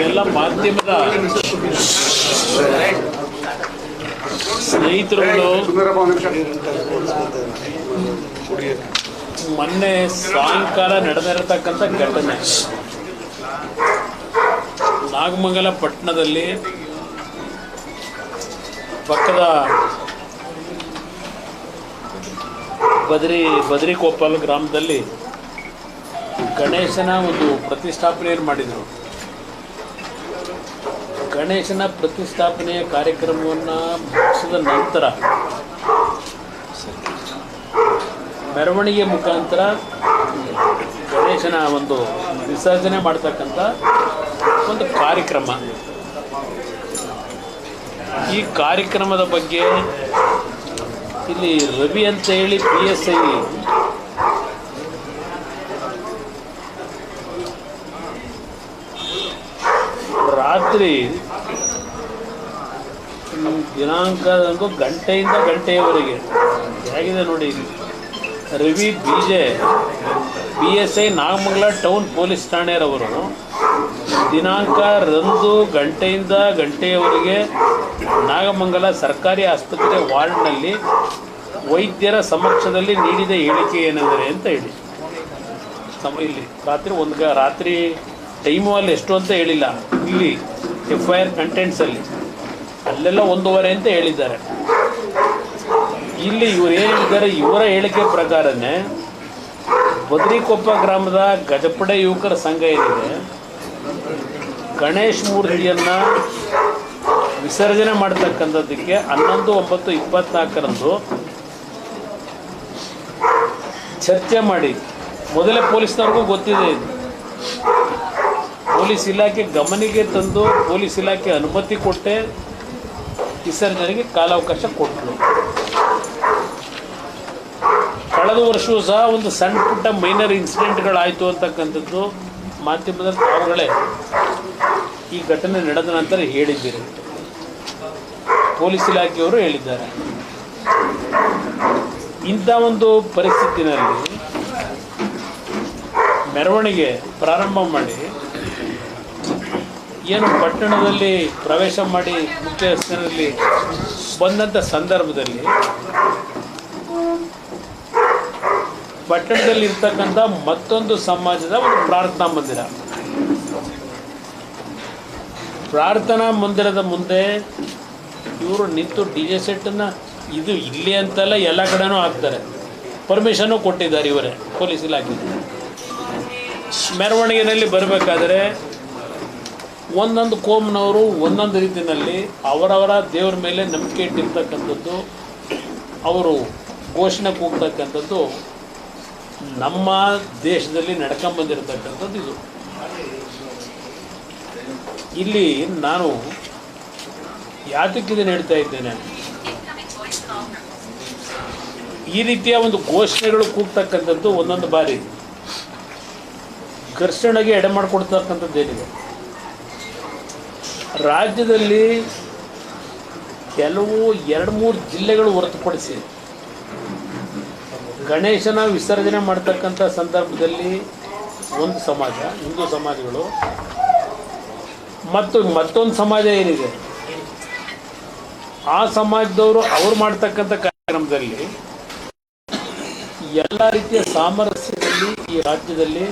ಎಲ್ಲ ಮಾಧ್ಯಮದ ಸ್ನೇಹಿತರುಗಳು ಮೊನ್ನೆ ಸಾಯಂಕಾಲ ನಡೆದಿರತಕ್ಕಂಥ ಘಟನೆ ನಾಗಮಂಗಲ ಪಟ್ಟಣದಲ್ಲಿ ಪಕ್ಕದ ಬದರಿಕೊಪ್ಪಲ್ ಗ್ರಾಮದಲ್ಲಿ ಗಣೇಶನ ಒಂದು ಪ್ರತಿಷ್ಠಾಪನೆಯನ್ನು ಮಾಡಿದರು. ಗಣೇಶನ ಪ್ರತಿಷ್ಠಾಪನೆಯ ಕಾರ್ಯಕ್ರಮವನ್ನು ಮುಗಿಸಿದ ನಂತರ ಮೆರವಣಿಗೆ ಮುಖಾಂತರ ಗಣೇಶನ ಒಂದು ವಿಸರ್ಜನೆ ಮಾಡ್ತಕ್ಕಂಥ ಒಂದು ಕಾರ್ಯಕ್ರಮ. ಈ ಕಾರ್ಯಕ್ರಮದ ಬಗ್ಗೆ ಇಲ್ಲಿ ರವಿ ಅಂತ ಹೇಳಿ PSI ರಾತ್ರಿ ದಿನಾಂಕದಂಗೂ ಗಂಟೆಯಿಂದ ಗಂಟೆಯವರೆಗೆ ಹೇಗಿದೆ ನೋಡಿ. Ravi PSI Nagamangala town police ಠಾಣೆಯವರು ದಿನಾಂಕ ರಂದು ಗಂಟೆಯಿಂದ ಗಂಟೆಯವರೆಗೆ ನಾಗಮಂಗಲ ಸರ್ಕಾರಿ ಆಸ್ಪತ್ರೆ ವಾರ್ಡ್ನಲ್ಲಿ ವೈದ್ಯರ ಸಮಕ್ಷದಲ್ಲಿ ನೀಡಿದ ಹೇಳಿಕೆ ಏನೆಂದರೆ ಅಂತ ಹೇಳಿ ಇಲ್ಲಿ ರಾತ್ರಿ ಟೈಮು ಅಲ್ಲಿ ಎಷ್ಟು ಅಂತ ಹೇಳಿಲ್ಲ. ಇಲ್ಲಿ FIR ಕಂಟೆಂಟ್ಸಲ್ಲಿ ಅಲ್ಲೆಲ್ಲ 1:30 ಅಂತ ಹೇಳಿದ್ದಾರೆ. ಇಲ್ಲಿ ಇವರು ಏನು ಹೇಳಿದ್ದಾರೆ, ಇವರ ಹೇಳಿಕೆ ಪ್ರಕಾರನೇ ಬದರಿಕೊಪ್ಪ ಗ್ರಾಮದ ಗಜಪಡೆ ಯುವಕರ ಸಂಘ ಏನಿದೆ, ಗಣೇಶ್ ಮೂರ್ತಿಯನ್ನು ವಿಸರ್ಜನೆ ಮಾಡ್ತಕ್ಕಂಥದ್ದಕ್ಕೆ 11/9/24 ಚರ್ಚೆ ಮಾಡಿ, ಮೊದಲೇ ಪೊಲೀಸ್ನವ್ರಿಗೂ ಗೊತ್ತಿದೆ ಇದು, ಪೊಲೀಸ್ ಇಲಾಖೆ ಗಮನಿಗೆ ತಂದು ಪೊಲೀಸ್ ಇಲಾಖೆ ಅನುಮತಿ ಕೊಟ್ಟೆ ವಿಸರ್ಜನೆಗೆ ಕಾಲಾವಕಾಶ ಕೊಟ್ಟರು. ಕಳೆದ ವರ್ಷವೂ ಸಹ ಒಂದು ಸಣ್ಣ ಪುಟ್ಟ ಮೈನರ್ ಇನ್ಸಿಡೆಂಟ್ಗಳಾಯಿತು ಅಂತಕ್ಕಂಥದ್ದು ಮಾಧ್ಯಮದಲ್ಲಿ ತಾವುಗಳೇ ಈ ಘಟನೆ ನಡೆದ ನಂತರ ಹೇಳಿದ್ದೀರಿ, ಪೊಲೀಸ್ ಇಲಾಖೆಯವರು ಹೇಳಿದ್ದಾರೆ. ಇಂಥ ಒಂದು ಪರಿಸ್ಥಿತಿನಲ್ಲಿ ಮೆರವಣಿಗೆ ಪ್ರಾರಂಭ ಮಾಡಿ ಏನು ಪಟ್ಟಣದಲ್ಲಿ ಪ್ರವೇಶ ಮಾಡಿ ಮುಖ್ಯ ರಸ್ತೆಯಲ್ಲಿ ಬಂದಂಥ ಸಂದರ್ಭದಲ್ಲಿ ಪಟ್ಟಣದಲ್ಲಿ ಇರ್ತಕ್ಕಂಥ ಮತ್ತೊಂದು ಸಮಾಜದ ಒಂದು ಪ್ರಾರ್ಥನಾ ಮಂದಿರದ ಮುಂದೆ ಇವರು ನಿಂತು DJ ಸೆಟ್ಟನ್ನು ಇದು ಇಲ್ಲಿ ಅಂತಲ್ಲ ಎಲ್ಲ ಕಡೆನೂ ಹಾಕ್ತಾರೆ, ಪರ್ಮಿಷನ್ನು ಕೊಟ್ಟಿದ್ದಾರೆ ಇವರೇ ಪೊಲೀಸ್ ಇಲಾಖೆ. ಮೆರವಣಿಗೆಯಲ್ಲಿ ಬರಬೇಕಾದ್ರೆ ಒಂದೊಂದು ಕೋಮ್ನವರು ಒಂದೊಂದು ರೀತಿಯಲ್ಲಿ ಅವರವರ ದೇವರ ಮೇಲೆ ನಂಬಿಕೆ ಇಟ್ಟಿರ್ತಕ್ಕಂಥದ್ದು, ಅವರು ಘೋಷಣೆ ಕೂಗ್ತಕ್ಕಂಥದ್ದು ನಮ್ಮ ದೇಶದಲ್ಲಿ ನಡ್ಕೊಂಬಂದಿರತಕ್ಕಂಥದ್ದು ಇದು. ಇಲ್ಲಿ ನಾನು ಯಾತಕ್ಕಿದನ್ನು ಹೇಳ್ತಾ ಇದ್ದೇನೆ, ಈ ರೀತಿಯ ಒಂದು ಘೋಷಣೆಗಳು ಕೂಗ್ತಕ್ಕಂಥದ್ದು ಒಂದೊಂದು ಬಾರಿ ಘರ್ಷಣೆಗೆ ಎಡೆ ಮಾಡಿಕೊಡ್ತಕ್ಕಂಥದ್ದೇನಿದೆ. ರಾಜ್ಯದಲ್ಲಿ ಕೆಲವು 2-3 ಜಿಲ್ಲೆಗಳು ಹೊರತುಪಡಿಸಿ ಗಣೇಶನ ವಿಸರ್ಜನೆ ಮಾಡ್ತಕ್ಕಂಥ ಸಂದರ್ಭದಲ್ಲಿ ಒಂದು ಸಮಾಜ, ಹಿಂದೂ ಸಮಾಜಗಳು, ಮತ್ತು ಮತ್ತೊಂದು ಸಮಾಜ ಏನಿದೆ ಆ ಸಮಾಜದವರು ಅವರು ಮಾಡ್ತಕ್ಕಂಥ ಕಾರ್ಯಕ್ರಮದಲ್ಲಿ ಎಲ್ಲ ರೀತಿಯ ಸಾಮರಸ್ಯದಲ್ಲಿ ಈ ರಾಜ್ಯದಲ್ಲಿ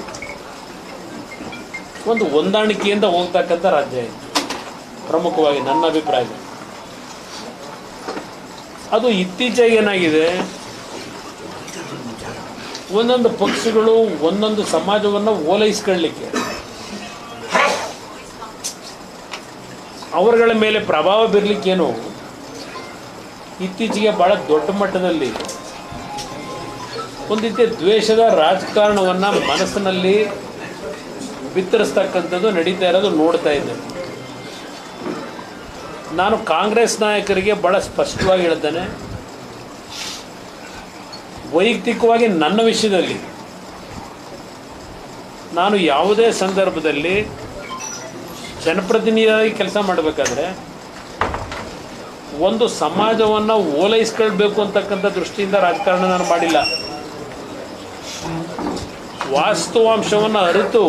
ಒಂದು ಹೊಂದಾಣಿಕೆಯಿಂದ ಹೋಗ್ತಕ್ಕಂಥ ರಾಜ್ಯ ಇದೆ. ಪ್ರಮುಖವಾಗಿ ನನ್ನ ಅಭಿಪ್ರಾಯ ಅದು ಇತ್ತೀಚೆಗೆ ಏನಾಗಿದೆ, ಒಂದೊಂದು ಪಕ್ಷಗಳು ಒಂದೊಂದು ಸಮಾಜವನ್ನು ಓಲೈಸ್ಕೊಳ್ಳಲಿಕ್ಕೆ ಅವರುಗಳ ಮೇಲೆ ಪ್ರಭಾವ ಬೀರಲಿಕ್ಕೇನು ಇತ್ತೀಚೆಗೆ ಭಾಳ ದೊಡ್ಡ ಮಟ್ಟದಲ್ಲಿ ಒಂದು ರೀತಿಯ ದ್ವೇಷದ ರಾಜಕಾರಣವನ್ನು ಮನಸ್ಸಿನಲ್ಲಿ ಬಿತ್ತರಿಸ್ತಕ್ಕಂಥದ್ದು ನಡೀತಾ ಇರೋದು ನೋಡ್ತಾ ಇದ್ದೇನೆ. ನಾನು ಕಾಂಗ್ರೆಸ್ ನಾಯಕರಿಗೆ ಭಾಳ ಸ್ಪಷ್ಟವಾಗಿ ಹೇಳ್ತೇನೆ, ವೈಯಕ್ತಿಕವಾಗಿ ನನ್ನ ವಿಷಯದಲ್ಲಿ ನಾನು ಯಾವುದೇ ಸಂದರ್ಭದಲ್ಲಿ ಜನಪ್ರತಿನಿಧಿಯಾಗಿ ಕೆಲಸ ಮಾಡಬೇಕಾದ್ರೆ ಒಂದು ಸಮಾಜವನ್ನು ಓಲೈಸ್ಕೊಳ್ಬೇಕು ಅಂತಕ್ಕಂಥ ದೃಷ್ಟಿಯಿಂದ ರಾಜಕಾರಣ ನಾನು ಮಾಡಿಲ್ಲ. ವಾಸ್ತವಾಂಶವನ್ನು ಅರಿತು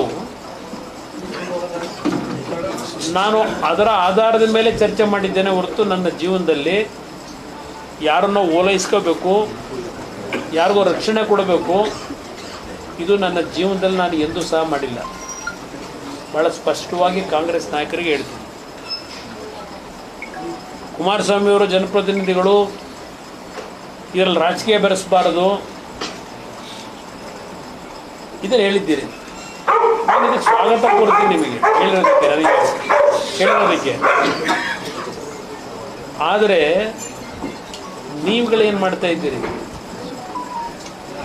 ನಾನು ಅದರ ಆಧಾರದ ಮೇಲೆ ಚರ್ಚೆ ಮಾಡಿದ್ದೇನೆ ಹೊರತು ನನ್ನ ಜೀವನದಲ್ಲಿ ಯಾರನ್ನೋ ಓಲೈಸ್ಕೋಬೇಕು, ಯಾರಿಗೋ ರಕ್ಷಣೆ ಕೊಡಬೇಕು, ಇದು ನನ್ನ ಜೀವನದಲ್ಲಿ ನಾನು ಎಂದೂ ಸಹ ಮಾಡಿಲ್ಲ. ಭಾಳ ಸ್ಪಷ್ಟವಾಗಿ ಕಾಂಗ್ರೆಸ್ ನಾಯಕರಿಗೆ ಹೇಳ್ತೀನಿ. ಕುಮಾರಸ್ವಾಮಿಯವರು ಜನಪ್ರತಿನಿಧಿಗಳು ಇದರಲ್ಲಿ ರಾಜಕೀಯ ಬೆರೆಸಬಾರದು ಇದನ್ನು ಹೇಳಿದ್ದೀರಿ. ನಾನು ಇದಕ್ಕೆ ಸ್ವಾಗತ ಕೋರ್ತೀನಿ ನಿಮಗೆ ಹೇಳೋದಕ್ಕೆ. ಆದರೆ ನೀವುಗಳೇನು ಮಾಡ್ತಾ ಇದ್ದೀರಿ?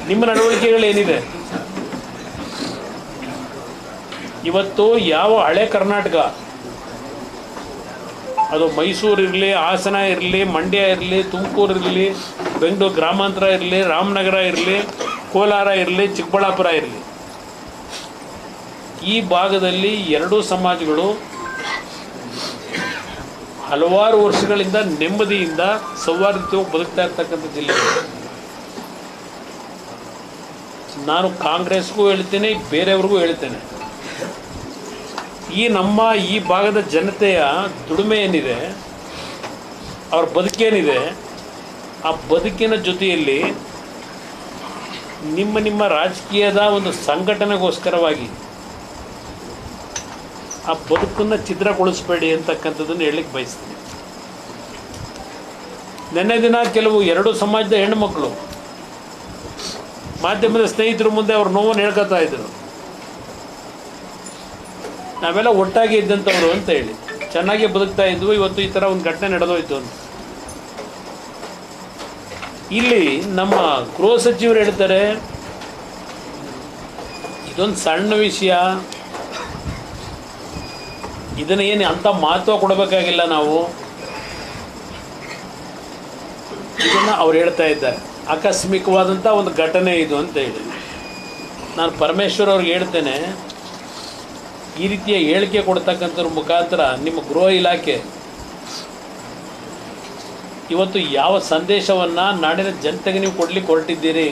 ನಿಮ್ಮ ನಡವಳಿಕೆಗಳೇನಿದೆ? ಇವತ್ತು ಯಾವ ಹಳೆ ಕರ್ನಾಟಕ, ಅದು ಮೈಸೂರು ಇರಲಿ, ಹಾಸನ ಇರಲಿ, ಮಂಡ್ಯ ಇರಲಿ, ತುಮಕೂರು ಇರಲಿ, ಬೆಂಗಳೂರು ಗ್ರಾಮಾಂತರ ಇರಲಿ, ರಾಮನಗರ ಇರಲಿ, ಕೋಲಾರ ಇರಲಿ, ಚಿಕ್ಕಬಳ್ಳಾಪುರ ಇರಲಿ, ಈ ಭಾಗದಲ್ಲಿ ಎರಡೂ ಸಮಾಜಗಳು ಹಲವಾರು ವರ್ಷಗಳಿಂದ ನೆಮ್ಮದಿಯಿಂದ ಸೌಹಾರ್ದತೆಯಾಗಿ ಬದುಕ್ತಾ ಇರ್ತಕ್ಕಂಥ ಜಿಲ್ಲೆ. ನಾನು ಕಾಂಗ್ರೆಸ್ಗೂ ಹೇಳ್ತೇನೆ, ಬೇರೆಯವ್ರಿಗೂ ಹೇಳ್ತೇನೆ, ಈ ಭಾಗದ ಜನತೆಯ ದುಡಿಮೆ ಏನಿದೆ, ಅವ್ರ ಬದುಕೇನಿದೆ, ಆ ಬದುಕಿನ ಜೊತೆಯಲ್ಲಿ ನಿಮ್ಮ ರಾಜಕೀಯದ ಒಂದು ಸಂಘಟನೆಗೋಸ್ಕರವಾಗಿ ಆ ಬದುಕನ್ನು ಛಿದ್ರಗೊಳಿಸಬೇಡಿ ಅಂತಕ್ಕಂಥದ್ದನ್ನು ಹೇಳಲಿಕ್ಕೆ ಬಯಸ್ತೀನಿ. ನೆನ್ನೆ ದಿನ ಕೆಲವು ಎರಡೂ ಸಮಾಜದ ಹೆಣ್ಣುಮಕ್ಕಳು ಮಾಧ್ಯಮದ ಸ್ನೇಹಿತರ ಮುಂದೆ ಅವ್ರ ನೋವನ್ನು ಹೇಳ್ಕೊತಾ ಇದ್ರು. ನಾವೆಲ್ಲ ಒಟ್ಟಾಗಿ ಇದ್ದಂಥವ್ರು ಅಂತ ಹೇಳಿ ಚೆನ್ನಾಗಿ ಬದುಕ್ತಾ ಇದ್ವು, ಇವತ್ತು ಈ ಥರ ಒಂದು ಘಟನೆ ನಡೆದೋಯ್ತು ಅಂತ. ಇಲ್ಲಿ ನಮ್ಮ ಗೃಹ ಸಚಿವರು ಹೇಳ್ತಾರೆ ಇದೊಂದು ಸಣ್ಣ ವಿಷಯ, ಇದನ್ನು ಏನು ಅಂಥ ಮಹತ್ವ ಕೊಡಬೇಕಾಗಿಲ್ಲ ನಾವು, ಇದನ್ನು ಅವ್ರು ಹೇಳ್ತಾ ಇದ್ದಾರೆ ಆಕಸ್ಮಿಕವಾದಂಥ ಒಂದು ಘಟನೆ ಇದು ಅಂತ ಹೇಳಿ. ನಾನು ಪರಮೇಶ್ವರ್ ಅವ್ರಿಗೆ ಹೇಳ್ತೇನೆ, ಈ ರೀತಿಯ ಹೇಳಿಕೆ ಕೊಡ್ತಕ್ಕಂಥವ್ರ ಮುಖಾಂತರ ನಿಮ್ಮ ಗೃಹ ಇಲಾಖೆ ಇವತ್ತು ಯಾವ ಸಂದೇಶವನ್ನು ನಾಡಿನ ಜನತೆಗೆ ನೀವು ಕೊಡ್ಲಿಕ್ಕೆ ಹೊರಟಿದ್ದೀರಿ?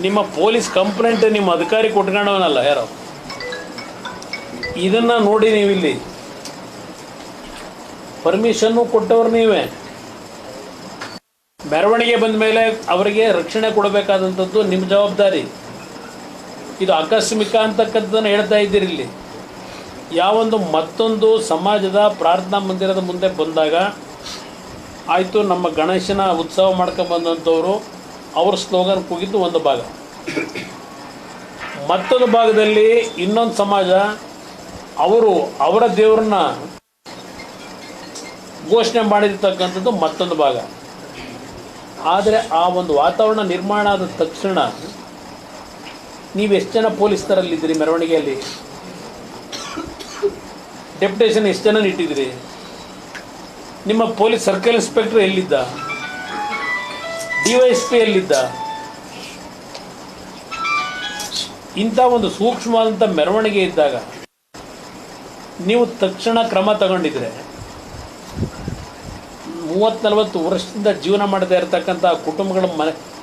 ನಿಮ್ಮ ಪೊಲೀಸ್ ಕಂಪ್ಲೇಂಟ್ ನಿಮ್ಮ ಅಧಿಕಾರಿ ಕೊಟ್ಕೊಂಡವನಲ್ಲ ಯಾರೋ, ಇದನ್ನು ನೋಡಿ ನೀವಿಲ್ಲಿ ಪರ್ಮಿಷನ್ನು ಕೊಟ್ಟವ್ರು ನೀವೇ. ಮೆರವಣಿಗೆ ಬಂದ ಮೇಲೆ ಅವರಿಗೆ ರಕ್ಷಣೆ ಕೊಡಬೇಕಾದಂಥದ್ದು ನಿಮ್ಮ ಜವಾಬ್ದಾರಿ. ಇದು ಆಕಸ್ಮಿಕ ಅಂತಕ್ಕಂಥದ್ದನ್ನು ಹೇಳ್ತಾ ಇದ್ದೀರಿ. ಇಲ್ಲಿ ಯಾವೊಂದು ಮತ್ತೊಂದು ಸಮಾಜದ ಪ್ರಾರ್ಥನಾ ಮಂದಿರದ ಮುಂದೆ ಬಂದಾಗ ಆಯಿತು, ನಮ್ಮ ಗಣೇಶನ ಉತ್ಸವ ಮಾಡ್ಕೊಂಬಂದಂಥವರು ಅವ್ರ ಸ್ಲೋಗನ್ ಕೂಗಿದ್ದು ಒಂದು ಭಾಗ, ಮತ್ತೊಂದು ಭಾಗದಲ್ಲಿ ಇನ್ನೊಂದು ಸಮಾಜ ಅವರ ದೇವ್ರನ್ನ ಘೋಷಣೆ ಮಾಡಿರ್ತಕ್ಕಂಥದ್ದು ಮತ್ತೊಂದು ಭಾಗ. ಆದರೆ ಆ ಒಂದು ವಾತಾವರಣ ನಿರ್ಮಾಣ ಆದ ತಕ್ಷಣ ನೀವೆಷ್ಟು ಜನ ಪೊಲೀಸರಲ್ಲಿದ್ದೀರಿ? ಮೆರವಣಿಗೆಯಲ್ಲಿ ಡೆಪ್ಯುಟೇಷನ್ ಎಷ್ಟು ಜನ ಇಟ್ಟಿದ್ದೀರಿ? ನಿಮ್ಮ ಪೊಲೀಸ್ ಸರ್ಕಲ್ ಇನ್ಸ್ಪೆಕ್ಟರ್ ಎಲ್ಲಿದ್ದ? DYSP ಎಲ್ಲಿದ್ದ? ಇಂಥ ಒಂದು ಸೂಕ್ಷ್ಮವಾದಂಥ ಮೆರವಣಿಗೆ ಇದ್ದಾಗ ನೀವು ತಕ್ಷಣ ಕ್ರಮ ತಗೊಂಡಿದ್ರೆ 30-40 ವರ್ಷದಿಂದ ಜೀವನ ಮಾಡ್ತಾ ಇರ್ತಕ್ಕಂಥ ಕುಟುಂಬಗಳ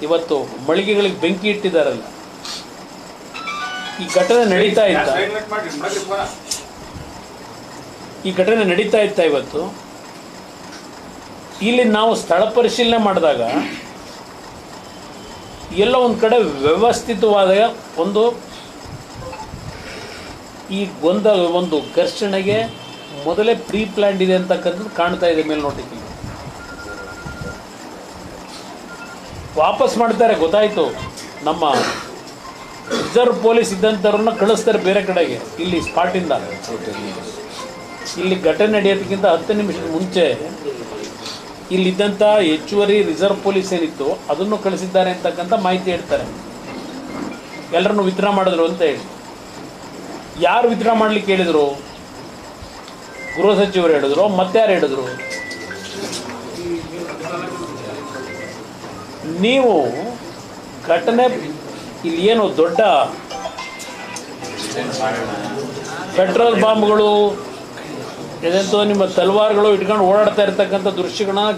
ಇವತ್ತು ಮಳಿಗೆಗಳಿಗೆ ಬೆಂಕಿ ಇಟ್ಟಿದ್ದಾರಲ್ಲ, ಈ ಘಟನೆ ನಡೀತಾ ಇತ್ತ ಇವತ್ತು ಇಲ್ಲಿ ನಾವು ಸ್ಥಳ ಪರಿಶೀಲನೆ ಮಾಡಿದಾಗ ಎಲ್ಲ ಒಂದು ಕಡೆ ವ್ಯವಸ್ಥಿತವಾದ ಒಂದು ಘರ್ಷಣೆಗೆ ಮೊದಲೇ ಪ್ರೀ ಪ್ಲ್ಯಾನ್ಡ್ ಇದೆ ಅಂತಕ್ಕಂಥದ್ದು ಕಾಣ್ತಾ ಇದೆ ಮೇಲ್ನೋಟಕ್ಕೆ. ವಾಪಸ್ ಮಾಡ್ತಾರೆ, ಗೊತ್ತಾಯಿತು. ನಮ್ಮ ರಿಸರ್ವ್ ಪೊಲೀಸ್ ಇದ್ದಂಥವ್ರನ್ನ ಕಳಿಸ್ತಾರೆ ಬೇರೆ ಕಡೆಗೆ. ಇಲ್ಲಿ ಸ್ಪಾಟಿಂದ ಇಲ್ಲಿ ಘಟನೆ ನಡೆಯೋದಕ್ಕಿಂತ 10 ನಿಮಿಷದ ಮುಂಚೆ ಇಲ್ಲಿದ್ದಂಥ ಹೆಚ್ಚುವರಿ ರಿಸರ್ವ್ ಪೊಲೀಸ್ ಏನಿತ್ತು ಅದನ್ನು ಕಳಿಸಿದ್ದಾರೆ ಅಂತಕ್ಕಂಥ ಮಾಹಿತಿ ಹೇಳ್ತಾರೆ. ಎಲ್ಲರನ್ನು ವಿತ್ಡ್ರಾ ಮಾಡಿದ್ರು ಅಂತ ಹೇಳಿ. ಯಾರು ವಿತ್ಡ್ರಾ ಮಾಡಲಿಕ್ಕೆ ಹೇಳಿದರು? ಗೃಹ ಸಚಿವರು ಹೇಳಿದ್ರು, ಮತ್ತಾರು ಹೇಳಿದ್ರು? ನೀವು ಘಟನೆ ಇಲ್ಲಿ ಏನು ದೊಡ್ಡ ಪೆಟ್ರೋಲ್ ಬಾಂಬ್ಗಳು ಇದಂತೂ ನಿಮ್ಮ ತಲವಾರುಗಳು ಇಟ್ಕೊಂಡು ಓಡಾಡ್ತಾ ಇರ್ತಕ್ಕಂಥ ದೃಶ್ಯಗಳನ್ನ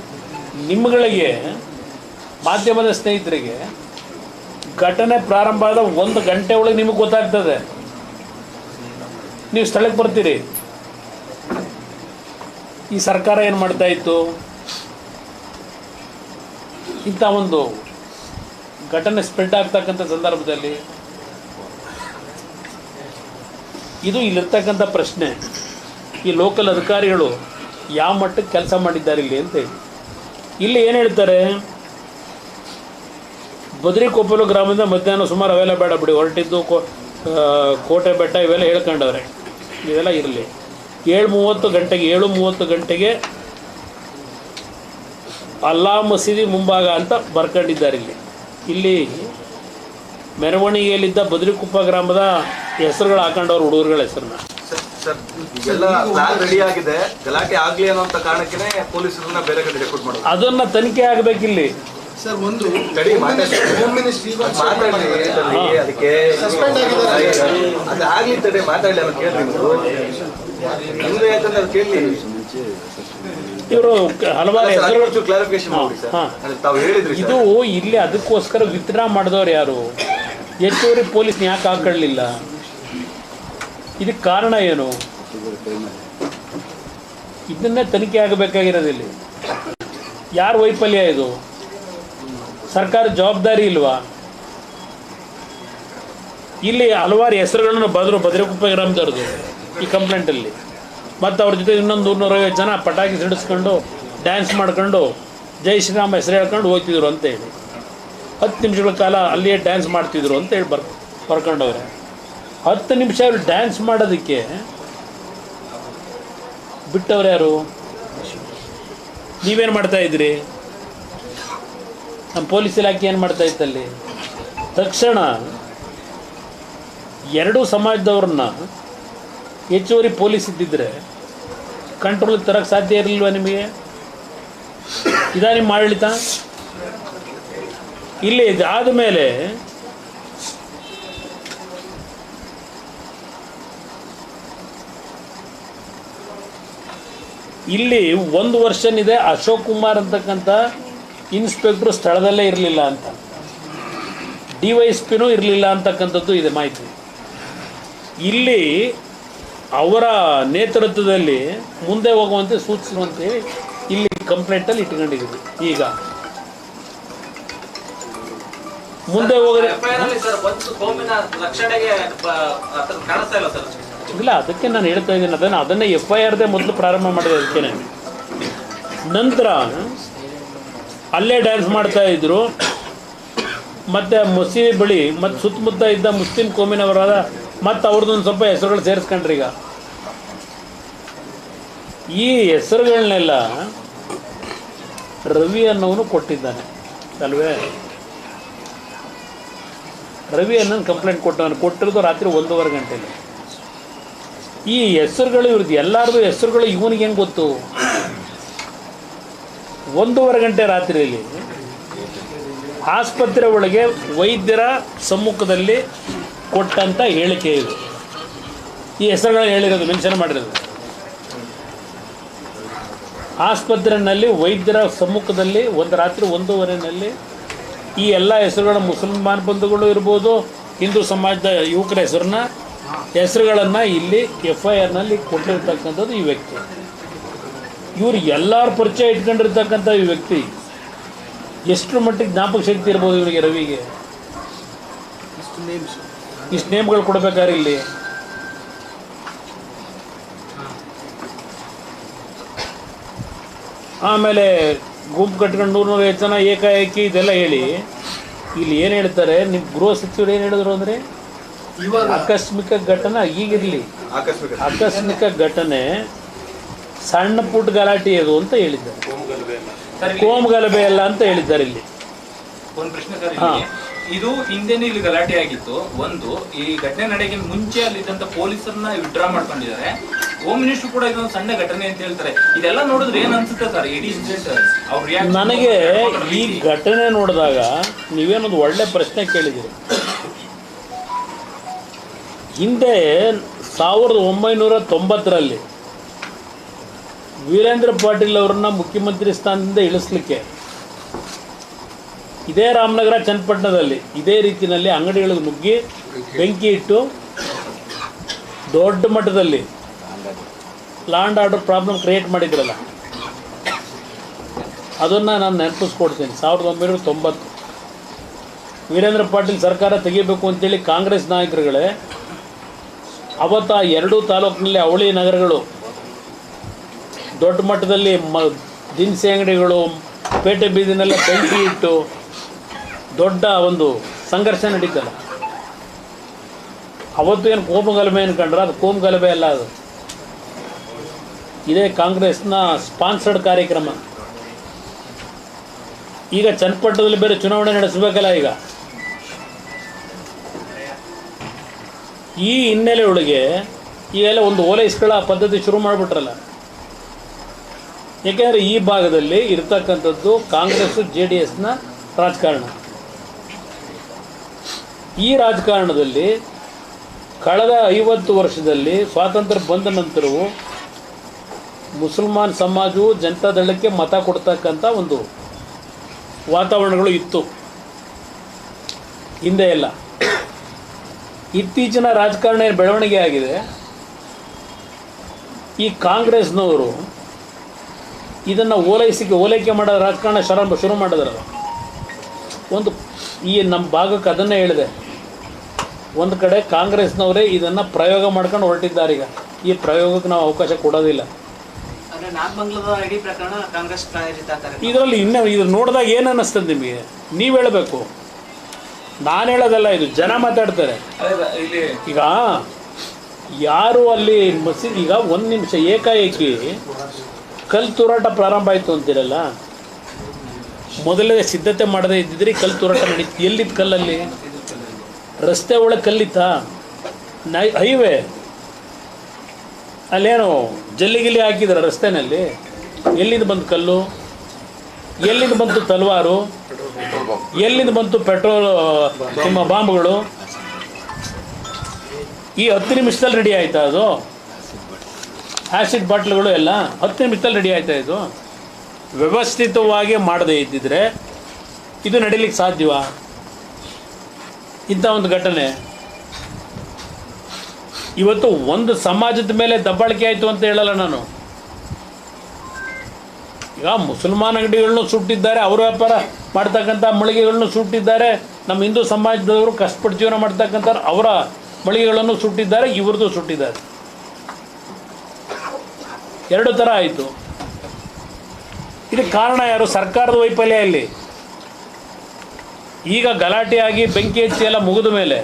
ನಿಮ್ಮಗಳಿಗೆ ಮಾಧ್ಯಮದ ಸ್ನೇಹಿತರಿಗೆ ಘಟನೆ ಪ್ರಾರಂಭ ಆದ 1 ಗಂಟೆ ಒಳಗೆ ನಿಮಗೆ ಗೊತ್ತಾಗ್ತದೆ. ನೀವು ಸ್ಥಳಕ್ಕೆ ಬರ್ತೀರಿ. ಈ ಸರ್ಕಾರ ಏನು ಮಾಡ್ತಾ ಇತ್ತು, ಇಂಥ ಒಂದು ಘಟನೆ ಸ್ಪ್ರೆಡ್ ಆಗ್ತಕ್ಕಂಥ ಸಂದರ್ಭದಲ್ಲಿ ಇದು ಇಲ್ಲಿರ್ತಕ್ಕಂಥ ಪ್ರಶ್ನೆ, ಈ ಲೋಕಲ್ ಅಧಿಕಾರಿಗಳು ಯಾವ ಮಟ್ಟಕ್ಕೆ ಕೆಲಸ ಮಾಡಿದ್ದಾರೆ ಇಲ್ಲಿ ಅಂತೇಳಿ. ಇಲ್ಲಿ ಏನು ಹೇಳ್ತಾರೆ, ಬದ್ರಿಕೊಪ್ಪಲು ಗ್ರಾಮದಿಂದ ಮಧ್ಯಾಹ್ನ ಸುಮಾರು ಅವೆಲ್ಲ ಬೇಡ ಬಿಡಿ, ಹೊರಟಿದ್ದು ಕೋಟೆ ಬೆಟ್ಟ ಇವೆಲ್ಲ ಹೇಳ್ಕೊಂಡವ್ರೆ, ಇವೆಲ್ಲ ಇರಲಿ. 7:30 ಗಂಟೆಗೆ ಅಲ್ಲಾ ಮಸೀದಿ ಮುಂಭಾಗ ಅಂತ ಬರ್ಕೊಂಡಿದ್ದಾರೆ. ಇಲ್ಲಿ ಮೆರವಣಿಗೆಯಲ್ಲಿದ್ದ ಬದ್ರಿಕೊಪ್ಪ ಗ್ರಾಮದ ಹೆಸರುಗಳು ಹಾಕೊಂಡವ್ರು, ಹುಡುಗರುಗಳ ಹೆಸರನ್ನ. ಎಲ್ಲ ಪ್ಲಾನ್ ರೆಡಿ ಆಗಿದೆ, ಗಲಾಟೆ ಆಗ್ಲಿ ಅನ್ನೋ ಕಾರಣಕ್ಕೆ ಪೊಲೀಸರನ್ನ ಬೇರೆ ಕಡೆ ರೆಕ್ರೂಟ್ ಮಾಡೋದು. ಅದನ್ನ ತನಿಖೆ ಆಗಬೇಕಿಲ್ಲಿ. ಸರ್, ಒಂದು ಅದಕ್ಕೆ ಅದಾಗ್ಲಿ ತಡೆ ಮಾತಾಡಲಿ ಅನ್ನೋ ಕೇಳಿ ನೀವು ಯಾಕಂದ್ರೆ ಅದು ಕೇಳಿ. ಇವರು ಹಲವಾರು ಹೆಸರುಗಳು ಕ್ಲಾರಿಫಿಕೇಶನ್ ಮಾಡಿ ಸರ್. ತಾವು ಹೇಳಿದ್ರಿ ಇದು ಇಲ್ಲಿ ಅದಕ್ಕೋಸ್ಕರ ವಿತ್ಡ್ರಾ ಮಾಡಿದವ್ರು ಯಾರು, ಹೆಚ್ಚುವರಿ ಪೊಲೀಸ್ ಯಾಕೆ ಹಾಕೊಳ್ಳಿಲ್ಲ, ಇದಕ್ಕೆ ಕಾರಣ ಏನು, ಇದನ್ನೇ ತನಿಖೆ ಆಗಬೇಕಾಗಿರೋದಿಲ್ಲ. ಯಾರ ವೈಫಲ್ಯ ಇದು, ಸರ್ಕಾರ ಜವಾಬ್ದಾರಿ ಇಲ್ವಾ? ಇಲ್ಲಿ ಹಲವಾರು ಹೆಸರುಗಳನ್ನು ಬದ್ರಿಕೊಪ್ಪ ಗ್ರಾಮದವ್ರದ್ದು ಈ ಕಂಪ್ಲೇಂಟಲ್ಲಿ. ಮತ್ತು ಅವ್ರ ಜೊತೆ ಇನ್ನೊಂದು 250 ಜನ ಪಟಾಕಿ ಸಿಡಿಸ್ಕೊಂಡು ಡ್ಯಾನ್ಸ್ ಮಾಡ್ಕೊಂಡು ಜೈ ಶ್ರೀರಾಮ್ ಹೆಸರು ಹೇಳ್ಕೊಂಡು ಹೋಗ್ತಿದ್ರು ಅಂತೇಳಿ 10 ನಿಮಿಷಗಳ ಕಾಲ ಅಲ್ಲಿಯೇ ಡ್ಯಾನ್ಸ್ ಮಾಡ್ತಿದ್ರು ಅಂತೇಳಿ ಬರ್ಕೊಂಡವ್ರೆ. 10 ನಿಮಿಷ ಅವ್ರು ಡ್ಯಾನ್ಸ್ ಮಾಡೋದಕ್ಕೆ ಬಿಟ್ಟವ್ರು ಯಾರು? ನೀವೇನು ಮಾಡ್ತಾಯಿದ್ರಿ? ನಮ್ಮ ಪೊಲೀಸ್ ಇಲಾಖೆ ಏನು ಮಾಡ್ತಾ ಇತ್ತಲ್ಲಿ? ತಕ್ಷಣ ಎರಡೂ ಸಮಾಜದವ್ರನ್ನ ಹೆಚ್ಚುವರಿ ಪೊಲೀಸ್ ಇದ್ದಿದ್ರೆ ಕಂಟ್ರೋಲಿಗೆ ತರಕ್ಕೆ ಸಾಧ್ಯ ಇರಲಿಲ್ವ ನಿಮಗೆ? ಇದಾ ನಿಮ್ಮ ಆಡಳಿತ? ಇಲ್ಲಿ ಇದಾದ ಮೇಲೆ ಇಲ್ಲಿ 1 ವರ್ಷನಿದೆ ಅಶೋಕ್ ಕುಮಾರ್ ಅಂತಕ್ಕಂಥ ಇನ್ಸ್ಪೆಕ್ಟ್ರು ಸ್ಥಳದಲ್ಲೇ ಇರಲಿಲ್ಲ ಅಂತ, DYSPನೂ ಇರಲಿಲ್ಲ ಅಂತಕ್ಕಂಥದ್ದು ಇದೆ ಮಾಹಿತಿ. ಇಲ್ಲಿ ಅವರ ನೇತೃತ್ವದಲ್ಲಿ ಮುಂದೆ ಹೋಗುವಂತೆ ಸೂಚಿಸುವಂತೆ ಇಲ್ಲಿ ಕಂಪ್ಲೇಂಟಲ್ಲಿ ಇಟ್ಕೊಂಡಿದ್ದೀವಿ. ಈಗ ಮುಂದೆ ಹೋದರೆ ಇಲ್ಲ, ಅದಕ್ಕೆ ನಾನು ಹೇಳ್ತಾ ಇದ್ದೀನಿ, ಅದನ್ನೇ FIRದೇ ಮೊದಲು ಪ್ರಾರಂಭ ಮಾಡಿದೆ. ಅದಕ್ಕೆ ನಂತರ ಅಲ್ಲೇ ಡ್ಯಾನ್ಸ್ ಮಾಡ್ತಾಯಿದ್ರು. ಮತ್ತು ಮಸೀದಿ ಬಳಿ ಮತ್ತು ಸುತ್ತಮುತ್ತ ಇದ್ದ ಮುಸ್ಲಿಂ ಕೋಮಿನವರಾದ ಮತ್ತು ಅವ್ರದ್ದೊಂದು ಸ್ವಲ್ಪ ಹೆಸರುಗಳು ಸೇರಿಸ್ಕೊಂಡ್ರಿ. ಈಗ ಈ ಹೆಸರುಗಳನ್ನೆಲ್ಲ ರವಿ ಅನ್ನೋನು ಕೊಟ್ಟಿದ್ದಾನೆ ಅಲ್ವೇ? ರವಿ ಅನ್ನೋನು ಕಂಪ್ಲೇಂಟ್ ಕೊಟ್ಟಿರೋದು ರಾತ್ರಿ 1:15 ಗಂಟೆಗೆ. ಈ ಹೆಸರುಗಳು ಇವ್ರದ್ದು ಎಲ್ಲರದು ಹೆಸರುಗಳು ಇವನಿಗೆ ಹೆಂಗೆ ಗೊತ್ತು? 1:15 ಗಂಟೆ ರಾತ್ರಿಯಲ್ಲಿ ಆಸ್ಪತ್ರೆ ಒಳಗೆ ವೈದ್ಯರ ಸಮ್ಮುಖದಲ್ಲಿ ಕೊಟ್ಟಂಥ ಹೇಳಿಕೆ ಇದು. ಈ ಹೆಸರುಗಳು ಹೇಳಿರೋದು, ಮೆನ್ಷನ್ ಮಾಡಿರೋದು. ಆಸ್ಪತ್ರೆಯಲ್ಲಿ ವೈದ್ಯರ ಸಮ್ಮುಖದಲ್ಲಿ ರಾತ್ರಿ 1:15 ಈ ಎಲ್ಲ ಹೆಸರುಗಳ ಮುಸಲ್ಮಾನ್ ಬಂಧುಗಳು ಇರ್ಬೋದು, ಹಿಂದೂ ಸಮಾಜದ ಯುವಕರ ಹೆಸರುಗಳನ್ನು ಇಲ್ಲಿ FIRನಲ್ಲಿ ಕೊಟ್ಟಿರ್ತಕ್ಕಂಥದ್ದು ಈ ವ್ಯಕ್ತಿ. ಇವರು ಎಲ್ಲರ ಪರಿಚಯ ಇಟ್ಕೊಂಡಿರ್ತಕ್ಕಂಥ ಈ ವ್ಯಕ್ತಿ ಎಷ್ಟು ಮಟ್ಟಿಗೆ ಜ್ಞಾಪಕ ಶಕ್ತಿ ಇರ್ಬೋದು ಇವರಿಗೆ? ರವಿಗೆ ಇಷ್ಟು ನೇಮ್ಗಳು ಕೊಡ್ಬೇಕಾದ್ರೆ ಇಲ್ಲಿ ಆಮೇಲೆ ಗುಂಪು ಕಟ್ಕೊಂಡು 150 ಜನ ಏಕಾಏಕಿ ಇದೆಲ್ಲ ಹೇಳಿ ಇಲ್ಲಿ ಏನು ಹೇಳ್ತಾರೆ, ನಿಮ್ಮ ಗೃಹ ಸಚಿವರು ಏನು ಹೇಳಿದ್ರು ಅಂದರೆ ಆಕಸ್ಮಿಕ ಘಟನೆ ಈಗಿರಲಿ, ಆಕಸ್ಮಿಕ ಘಟನೆ ಸಣ್ಣ ಪುಟ್ಟ ಗಲಾಟೆ ಅದು ಅಂತ ಹೇಳಿದ್ದಾರೆ. ಕೋಮು ಗಲಭೆ ಅಲ್ಲ ಅಂತ ಹೇಳಿದ್ದಾರೆ. ಇಲ್ಲಿ ಒಂದು ಪ್ರಶ್ನೆ ಸರ್, ಇದು ಹಿಂದೆನೇ ಇಲ್ಲಿ ಗಲಾಟೆ ಆಗಿತ್ತು. ಒಂದು, ಈ ಘಟನೆ ನಡೆಗೆ ಮುಂಚೆ ಅಲ್ಲಿದ್ದಂತ ಪೊಲೀಸರನ್ನ ವಿಡ್ರಾ ಮಾಡ್ಕೊಂಡಿದ್ದಾರೆ. ಹೋಮ್ ಮಿನಿಸ್ಟರ್ ಕೂಡ ಇದೊಂದು ಸಣ್ಣ ಘಟನೆ ಅಂತ ಹೇಳ್ತಾರೆ. ಇದೆಲ್ಲ ನೋಡಿದ್ರೆ ಏನ್ ಅನ್ಸುತ್ತೆ ಸರ್ ಇಡೀ ಇನ್ಸಿಡೆಂಟ್? ನನಗೆ ಈ ಘಟನೆ ನೋಡಿದಾಗ ನೀವೇನೊಂದು ಒಳ್ಳೆ ಪ್ರಶ್ನೆ ಕೇಳಿದ್ದೀರಿ. ಹಿಂದೆ 1990ರಲ್ಲಿ ವೀರೇಂದ್ರ ಪಾಟೀಲ್ ಅವರನ್ನ ಮುಖ್ಯಮಂತ್ರಿ ಸ್ಥಾನದಿಂದ ಇಳಿಸ್ಲಿಕ್ಕೆ ಇದೇ ರಾಮನಗರ ಚನ್ನಪಟ್ಟಣದಲ್ಲಿ ಇದೇ ರೀತಿಯಲ್ಲಿ ಅಂಗಡಿಗಳಿಗೆ ನುಗ್ಗಿ ಬೆಂಕಿ ಇಟ್ಟು ದೊಡ್ಡ ಮಟ್ಟದಲ್ಲಿ law and order problem create ಮಾಡಿದ್ರಲ್ಲ, ಅದನ್ನು ನಾನು ನೆನಪಿಸ್ಕೊಡ್ತೀನಿ. 1990 ವೀರೇಂದ್ರ ಪಾಟೀಲ್ ಸರ್ಕಾರ ತೆಗಿಬೇಕು ಅಂತೇಳಿ ಕಾಂಗ್ರೆಸ್ ನಾಯಕರುಗಳೇ ಅವತ್ತು ಆ 2 ತಾಲೂಕಿನಲ್ಲಿ ಅವಳಿ ನಗರಗಳು ದೊಡ್ಡ ಮಟ್ಟದಲ್ಲಿ ದಿನಸಿ ಅಂಗಡಿಗಳು ಪೇಟೆ ಬೀದಿನೆಲ್ಲ ಬೆಂಕಿ ಇಟ್ಟು ದೊಡ್ಡ ಒಂದು ಸಂಘರ್ಷ ನಡೀತಲ್ಲ. ಅವತ್ತು ಏನು ಕೋಮುಗಲಭೆ ಅನ್ಕೊಂಡ್ರೆ ಅದು ಕೋಮುಗಲಭೆ ಅಲ್ಲ, ಅದು ಇದೇ ಕಾಂಗ್ರೆಸ್ನ ಸ್ಪಾನ್ಸರ್ಡ್ ಕಾರ್ಯಕ್ರಮ. ಈಗ ಚನ್ನಪಟ್ಟಣದಲ್ಲಿ ಬೇರೆ ಚುನಾವಣೆ ನಡೆಸಬೇಕಲ್ಲ. ಈ ಹಿನ್ನೆಲೆ ಒಳಗೆ ಈಗೆಲ್ಲ ಒಂದು ಓಲೈಸ್ಗಳ ಪದ್ಧತಿ ಶುರು ಮಾಡಿಬಿಟ್ರಲ್ಲ. ಏಕೆಂದರೆ ಈ ಭಾಗದಲ್ಲಿ ಇರ್ತಕ್ಕಂಥದ್ದು ಕಾಂಗ್ರೆಸ್ JDSನ ರಾಜಕಾರಣ. ಈ ರಾಜಕಾರಣದಲ್ಲಿ ಕಳೆದ 50 ವರ್ಷದಲ್ಲಿ ಸ್ವಾತಂತ್ರ್ಯ ಬಂದ ನಂತರವೂ ಮುಸಲ್ಮಾನ್ ಸಮಾಜವು ಜನತಾದಳಕ್ಕೆ ಮತ ಕೊಡ್ತಕ್ಕಂಥ ಒಂದು ವಾತಾವರಣಗಳು ಇತ್ತು ಹಿಂದೆ ಎಲ್ಲ. ಇತ್ತೀಚಿನ ರಾಜಕಾರಣ ಬೆಳವಣಿಗೆ ಆಗಿದೆ. ಈ ಕಾಂಗ್ರೆಸ್ನವರು ಇದನ್ನು ಓಲೈಕೆ ಮಾಡೋ ರಾಜಕಾರಣ ಶುರು ಮಾಡಿದ್ರಲ್ಲ. ಒಂದು ಈ ನಮ್ಮ ಭಾಗಕ್ಕೆ ಅದನ್ನೇ ಹೇಳಿದೆ, ಒಂದು ಕಡೆ ಕಾಂಗ್ರೆಸ್ನವರೇ ಇದನ್ನು ಪ್ರಯೋಗ ಮಾಡ್ಕೊಂಡು ಹೊರಟಿದ್ದಾರೆ. ಈಗ ಈ ಪ್ರಯೋಗಕ್ಕೆ ನಾವು ಅವಕಾಶ ಕೊಡೋದಿಲ್ಲ. ಇದರಲ್ಲಿ ಇದು ನೋಡಿದಾಗ ಏನು ಅನ್ನಿಸ್ತದೆ ನಿಮಗೆ? ನೀವು ಹೇಳಬೇಕು, ನಾನು ಹೇಳೋದಲ್ಲ, ಇದು ಜನ ಮಾತಾಡ್ತಾರೆ. ಈಗ ಯಾರು ಅಲ್ಲಿ ಮಸೀದಿ, ಈಗ 1 ನಿಮಿಷ ಏಕಾಏಕಿ ಕಲ್ಲು ತೂರಾಟ ಪ್ರಾರಂಭ ಆಯಿತು ಅಂತೀರಲ್ಲ, ಮೊದಲೇ ಸಿದ್ಧತೆ ಮಾಡದೇ ಇದ್ದಿದ್ರೆ ಕಲ್ಲು ತೂರಾಟ ನಡೀತು. ಎಲ್ಲಿತ್ತು ಕಲ್ಲಲ್ಲಿ? ರಸ್ತೆ ಒಳಗೆ ಕಲ್ಲಿತ್ತಾ? ಹೈವೇ ಅಲ್ಲೇನು ಜಲ್ಲಿಗಿಲ್ಲಿ ಹಾಕಿದಾರೆ ರಸ್ತೆನಲ್ಲಿ? ಎಲ್ಲಿಂದ ಬಂತು ಕಲ್ಲು? ಎಲ್ಲಿಂದ ಬಂತು ತಲವಾರು? ಎಲ್ಲಿಂದ ಬಂತು ಪೆಟ್ರೋಲ್ ನಿಮ್ಮ ಬಾಂಬ್ಗಳು? ಈ 10 ನಿಮಿಷದಲ್ಲಿ ರೆಡಿ ಆಯ್ತಾ ಅದು? ಆ್ಯಸಿಡ್ ಬಾಟ್ಲ್ಗಳು ಎಲ್ಲ 10 ನಿಮಿಷದಲ್ಲಿ ರೆಡಿ ಆಯ್ತಾ? ಇದು ವ್ಯವಸ್ಥಿತವಾಗಿ ಮಾಡದೇ ಇದ್ದಿದ್ರೆ ಇದು ನಡೀಲಿಕ್ಕೆ ಸಾಧ್ಯವಾ? ಇಂಥ ಒಂದು ಘಟನೆ ಇವತ್ತು ಒಂದು ಸಮಾಜದ ಮೇಲೆ ದಬ್ಬಾಳಿಕೆ ಆಯಿತು ಅಂತ ಹೇಳಲ್ಲ ನಾನು. ಈಗ ಮುಸಲ್ಮಾನ್ ಅಂಗಡಿಗಳನ್ನು ಸುಟ್ಟಿದ್ದಾರೆ, ಅವ್ರ ವ್ಯಾಪಾರ ಮಾಡ್ತಕ್ಕಂಥ ಮಳಿಗೆಗಳನ್ನು ಸುಟ್ಟಿದ್ದಾರೆ. ನಮ್ಮ ಹಿಂದೂ ಸಮಾಜದವರು ಕಷ್ಟಪಟ್ಟು ಜೀವನ ಮಾಡ್ತಕ್ಕಂಥ ಅವರ ಮಳಿಗೆಗಳನ್ನು ಸುಟ್ಟಿದ್ದಾರೆ, ಇವ್ರದ್ದು ಸುಟ್ಟಿದ್ದಾರೆ. 2 ಥರ ಆಯಿತು. ಇದಕ್ಕೆ ಕಾರಣ ಯಾರು? ಸರ್ಕಾರದ ವೈಫಲ್ಯ. ಇಲ್ಲಿ ಈಗ ಗಲಾಟೆಯಾಗಿ ಬೆಂಕಿ ಹಚ್ಚಿ ಎಲ್ಲ ಮುಗಿದ ಮೇಲೆ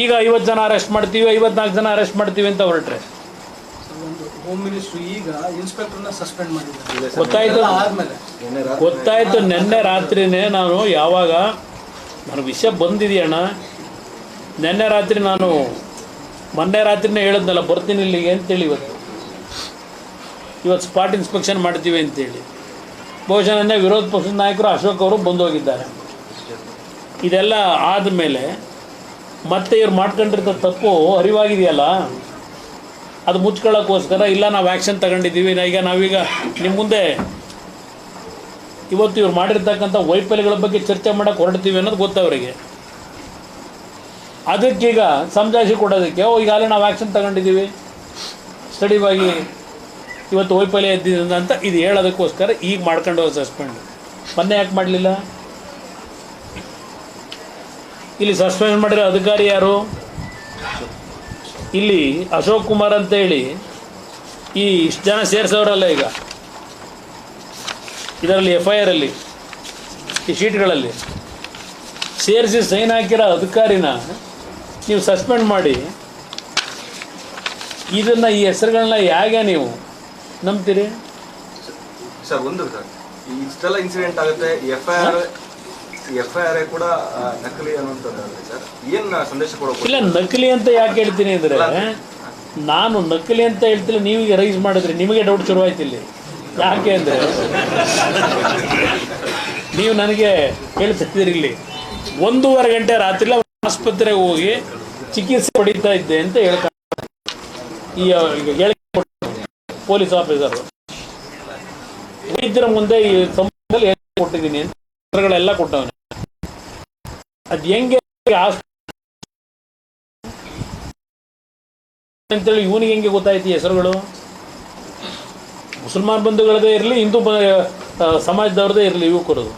ಈಗ 50 ಜನ ಅರೆಸ್ಟ್ ಮಾಡ್ತೀವಿ, 54 ಜನ ಅರೆಸ್ಟ್ ಮಾಡ್ತೀವಿ ಅಂತ ಹೊರಟ್ರೆ ಹೋಮ್ ಮಿನಿಸ್ಟ್ರು ಈಗ ಇನ್ಸ್ಪೆಕ್ಟರ್ನ ಸಸ್ಪೆಂಡ್ ಮಾಡಿದ್ದಾರೆ. ಗೊತ್ತಾಯ್ತು. ನಿನ್ನೆ ರಾತ್ರಿನೇ ನಾನು ಯಾವಾಗ ನನ್ನ ವಿಷಯ ಬಂದಿದೆಯಣ್ಣ, ನಿನ್ನೆ ರಾತ್ರಿ ನಾನು ಮೊನ್ನೆ ರಾತ್ರಿನೇ ಹೇಳಿದ್ನಲ್ಲ ಬರ್ತೀನಿ ಇಲ್ಲಿಗೆ ಅಂತೇಳಿ. ಇವತ್ತು ಸ್ಪಾಟ್ ಇನ್ಸ್ಪೆಕ್ಷನ್ ಮಾಡ್ತೀವಿ ಅಂತೇಳಿ ಬಹುಶಃ ನನ್ನ ವಿರೋಧ ಪಕ್ಷದ ನಾಯಕರು ಅಶೋಕ್ ಅವರು ಬಂದು ಹೋಗಿದ್ದಾರೆ. ಇದೆಲ್ಲ ಆದಮೇಲೆ ಮತ್ತೆ ಇವ್ರು ಮಾಡ್ಕೊಂಡಿರ್ತ ತಪ್ಪು ಅರಿವಾಗಿದೆಯಲ್ಲ, ಅದು ಮುಚ್ಕೊಳ್ಳೋಕ್ಕೋಸ್ಕರ ಇಲ್ಲ ನಾವು ಆ್ಯಕ್ಷನ್ ತಗೊಂಡಿದ್ದೀವಿ, ಈಗ ನಾವೀಗ ನಿಮ್ಮ ಮುಂದೆ ಇವತ್ತು ಇವ್ರು ಮಾಡಿರ್ತಕ್ಕಂಥ ವೈಫಲ್ಯಗಳ ಬಗ್ಗೆ ಚರ್ಚೆ ಮಾಡೋಕ್ಕೆ ಹೊರಡ್ತೀವಿ ಅನ್ನೋದು ಗೊತ್ತವರಿಗೆ. ಅದಕ್ಕೀಗ ಸಮಜಾಯಿಷಿ ಕೊಡೋದಕ್ಕೆ ಈಗಾಗಲೇ ನಾವು ಆ್ಯಕ್ಷನ್ ತಗೊಂಡಿದ್ದೀವಿ, ಸ್ಟಡಿವಾಗಿ ಇವತ್ತು ವೈಫಲ್ಯ ಎದ್ದಿದ್ದ ಅಂತ ಇದು ಹೇಳೋದಕ್ಕೋಸ್ಕರ ಈಗ ಮಾಡ್ಕೊಂಡು ಹೋಗಿ ಸಸ್ಪೆಂಡ್. ಮೊನ್ನೆ ಯಾಕೆ ಮಾಡಲಿಲ್ಲ? ಇಲ್ಲಿ ಸಸ್ಪೆಂಡ್ ಮಾಡಿರೋ ಅಧಿಕಾರಿ ಯಾರು? ಇಲ್ಲಿ ಅಶೋಕ್ ಕುಮಾರ್ ಅಂತೇಳಿ ಈ ಇಷ್ಟು ಜನ ಸೇರಿಸೋರಲ್ಲ ಈಗ ಇದರಲ್ಲಿ FIR ಅಲ್ಲಿ ಈ ಶೀಟ್ಗಳಲ್ಲಿ ಸೇರಿಸಿ ಸೈನ್ ಹಾಕಿರೋ ಅಧಿಕಾರಿನ ನೀವು ಸಸ್ಪೆಂಡ್ ಮಾಡಿ ಇದನ್ನು ಈ ಹೆಸರುಗಳನ್ನ ಹೇಗೆ ನೀವು ನಂಬ್ತೀರಿ ಸರ್? ಒಂದು ಸರ್, ಇಷ್ಟೆಲ್ಲ ಇನ್ಸಿಡೆಂಟ್ ಆಗುತ್ತೆ, FIR ಕೂಡ ನಕಲಿ ಅನ್ನುವಂಥದ್ದು ಸರ್, ಏನು ಸಂದೇಶ ಕೊಡೋಕೆ? ಇಲ್ಲ, ನಕಲಿ ಅಂತ ಯಾಕೆ ಹೇಳ್ತೀನಿ ಅಂದರೆ, ನಾನು ನಕಲಿ ಅಂತ ಹೇಳ್ತಿಲ್ಲ, ನೀವೀಗ ರೈಸ್ ಮಾಡಿದ್ರಿ, ನಿಮಗೆ ಡೌಟ್ ಶುರುವಾಯ್ತು ಇಲ್ಲಿ. ಯಾಕೆ ಅಂದರೆ ನೀವು ನನಗೆ ಹೇಳ್ತಿದ್ದೀರಿ ಇಲ್ಲಿ 1:30 ಗಂಟೆ ರಾತ್ರಿ ಆಸ್ಪತ್ರೆಗೆ ಹೋಗಿ ಚಿಕಿತ್ಸೆ ಪಡೀತಾ ಇದ್ದೆ ಅಂತ ಹೇಳ್ತಾರೆ ಈ ಹೇಳಿಕೆ ಪೊಲೀಸ್ ಆಫೀಸರು. ವೈದ್ಯರ ಮುಂದೆ ಈ ಸಂಬಂಧದಲ್ಲಿ ಕೊಟ್ಟಿದ್ದೀನಿ ಅಂತ ಎಲ್ಲ ಕೊಟ್ಟವನೇ. ಅದು ಹೆಂಗೆ ಅಂತೇಳಿ ಇವನಿಗೆ ಹೆಂಗೆ ಗೊತ್ತಾಯ್ತು ಹೆಸರುಗಳು? ಮುಸಲ್ಮಾನ್ ಬಂಧುಗಳದೇ ಇರಲಿ, ಹಿಂದೂ ಸಮಾಜದವ್ರದ್ದೇ ಇರಲಿ, ಯುವಕರದು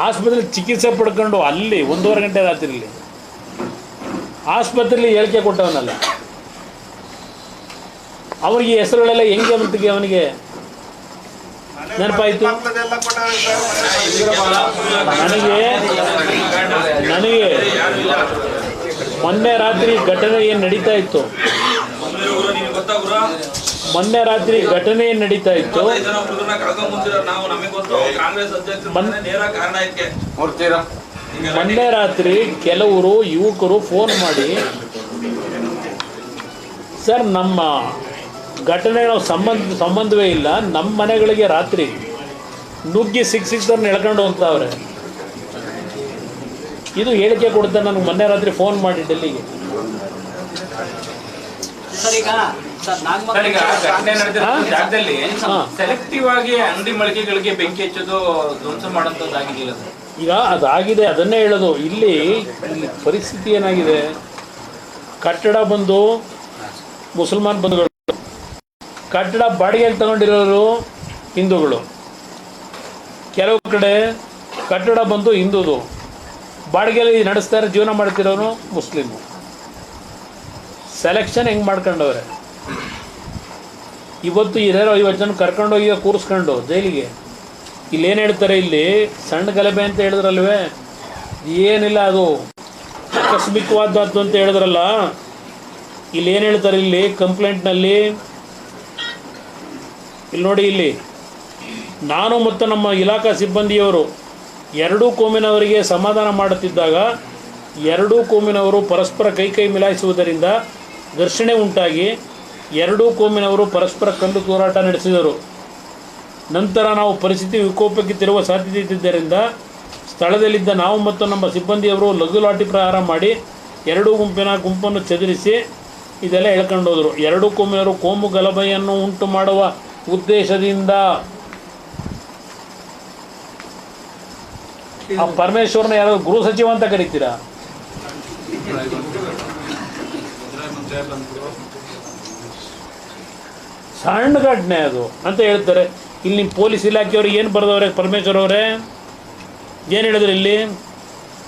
ಆಸ್ಪತ್ರೆಯಲ್ಲಿ ಚಿಕಿತ್ಸೆ ಪಡ್ಕೊಂಡು ಅಲ್ಲಿ 1.5 ಗಂಟೆ ರಾತ್ರಿಲಿ ಆಸ್ಪತ್ರೆಯಲ್ಲಿ ಹೇಳಿಕೆ ಕೊಟ್ಟವನಲ್ಲ, ಅವನಿಗೆ ಹೆಸರುಗಳೆಲ್ಲ ಹೆಂಗೆ ಬಂತಿಗೆ ಅವನಿಗೆ ನೆನಪಾಯಿತು? ನನಗೆ ಮೊನ್ನೆ ರಾತ್ರಿ ಘಟನೆ ಏನು ನಡೀತಾ ಇತ್ತು, ಮೊನ್ನೆ ರಾತ್ರಿ ಘಟನೆ ಏನು ನಡೀತಾ ಇತ್ತು, ಮೊನ್ನೆ ರಾತ್ರಿ ಕೆಲವರು ಯುವಕರು ಫೋನ್ ಮಾಡಿ, ಸರ್ ನಮ್ಮ ಘಟನೆ ನಾವು ಸಂಬಂಧವೇ ಇಲ್ಲ, ನಮ್ಮ ಮನೆಗಳಿಗೆ ರಾತ್ರಿ ನುಗ್ಗಿ ಸಿಕ್ತವ್ರನ್ನ ಎಳ್ಕೊಂಡು ಹೋಗ್ತಾವ್ರೆ. ಇದು ಹೇಳಿಕೆ ಕೊಡ್ತಾರೆ ನನಗೆ ಮೊನ್ನೆ ರಾತ್ರಿ ಫೋನ್ ಮಾಡಿ ಡೆಲ್ಲಿಗೆ. ಜಾಗದಲ್ಲಿ ಸೆಲೆಕ್ಟಿವ್ ಆಗಿ ಅಂಗಡಿ ಮಳಿಗೆಗಳಿಗೆ ಬೆಂಕಿ ಹಚ್ಚೋದು, ಧ್ವಂಸ ಮಾಡೋದಾಗಿದೆಯಲ್ಲ ಸರ್? ಈಗ ಅದಾಗಿದೆ, ಅದನ್ನೇ ಹೇಳೋದು. ಇಲ್ಲಿ ಪರಿಸ್ಥಿತಿ ಏನಾಗಿದೆ, ಕಟ್ಟಡ ಬಂದು ಮುಸಲ್ಮಾನ್ ಬಂಧುಗಳು, ಕಟ್ಟಡ ಬಾಡಿಗೆಗೆ ತಗೊಂಡಿರೋರು ಹಿಂದೂಗಳು, ಕೆಲವು ಕಡೆ ಕಟ್ಟಡ ಬಂದು ಹಿಂದೂದು, ಬಾಡಿಗೆಯಲ್ಲಿ ನಡೆಸ್ತಾರೆ, ಜೀವನ ಮಾಡ್ತಿರೋನು ಮುಸ್ಲಿಮು. ಸೆಲೆಕ್ಷನ್ ಹೆಂಗೆ ಮಾಡ್ಕೊಂಡವ್ರೆ? ಇವತ್ತು 50 ಜನ ಕರ್ಕೊಂಡೋಗಿ ಕೂರಿಸ್ಕೊಂಡು ಜೈಲಿಗೆ. ಇಲ್ಲಿ ಏನು ಹೇಳ್ತಾರೆ, ಇಲ್ಲಿ ಸಣ್ಣ ಗಲಭೆ ಅಂತ ಹೇಳಿದ್ರಲ್ವೇ, ಏನಿಲ್ಲ, ಅದು ಆಕಸ್ಮಿಕವಾದದ್ದು ಅಂತ ಹೇಳಿದ್ರಲ್ಲ. ಇಲ್ಲಿ ಏನು ಹೇಳ್ತಾರೆ, ಇಲ್ಲಿ ಕಂಪ್ಲೇಂಟ್ನಲ್ಲಿ ಇಲ್ಲಿ ನೋಡಿ, ಇಲ್ಲಿ ನಾನು ಮತ್ತು ನಮ್ಮ ಇಲಾಖಾ ಸಿಬ್ಬಂದಿಯವರು ಎರಡೂ ಕೋಮಿನವರಿಗೆ ಸಮಾಧಾನ ಮಾಡುತ್ತಿದ್ದಾಗ ಎರಡೂ ಕೋಮಿನವರು ಪರಸ್ಪರ ಕೈ ಮಿಲಾಯಿಸುವುದರಿಂದ ಘರ್ಷಣೆ ಉಂಟಾಗಿ ಎರಡೂ ಕೋಮಿನವರು ಪರಸ್ಪರ ಕಲ್ಲು ತೂರಾಟ ನಡೆಸಿದರು. ನಂತರ ನಾವು ಪರಿಸ್ಥಿತಿ ವಿಕೋಪಕ್ಕೆ ತಿರುವ ಸಾಧ್ಯತೆ ಇದ್ದಿದ್ದರಿಂದ ಸ್ಥಳದಲ್ಲಿದ್ದ ನಾವು ಮತ್ತು ನಮ್ಮ ಸಿಬ್ಬಂದಿಯವರು ಲಘು ಲಾಠಿ ಪ್ರಹಾರ ಮಾಡಿ ಎರಡೂ ಗುಂಪನ್ನು ಚದುರಿಸಿ ಇದೆಲ್ಲ ಹೇಳ್ಕೊಂಡು ಹೋದರು. ಎರಡೂ ಕೋಮಿನವರು ಕೋಮು ಗಲಭೆಯನ್ನು ಉಂಟು ಮಾಡುವ ಉದ್ದೇಶದಿಂದ ಆ ಪರಮೇಶ್ವರನ ಯಾರೋ ಗೃಹ ಸಚಿವ ಅಂತ ಕರಿತೀರಾ? ಸಣ್ಣ ಘಟನೆ ಅದು ಅಂತ ಹೇಳ್ತಾರೆ. ಇಲ್ಲಿ ನಿಮ್ಮ ಪೊಲೀಸ್ ಇಲಾಖೆಯವ್ರಿಗೆ ಏನು ಬರೆದವ್ರೆ ಪರಮೇಶ್ವರ್ ಅವರೇ? ಏನು ಹೇಳಿದ್ರು ಇಲ್ಲಿ?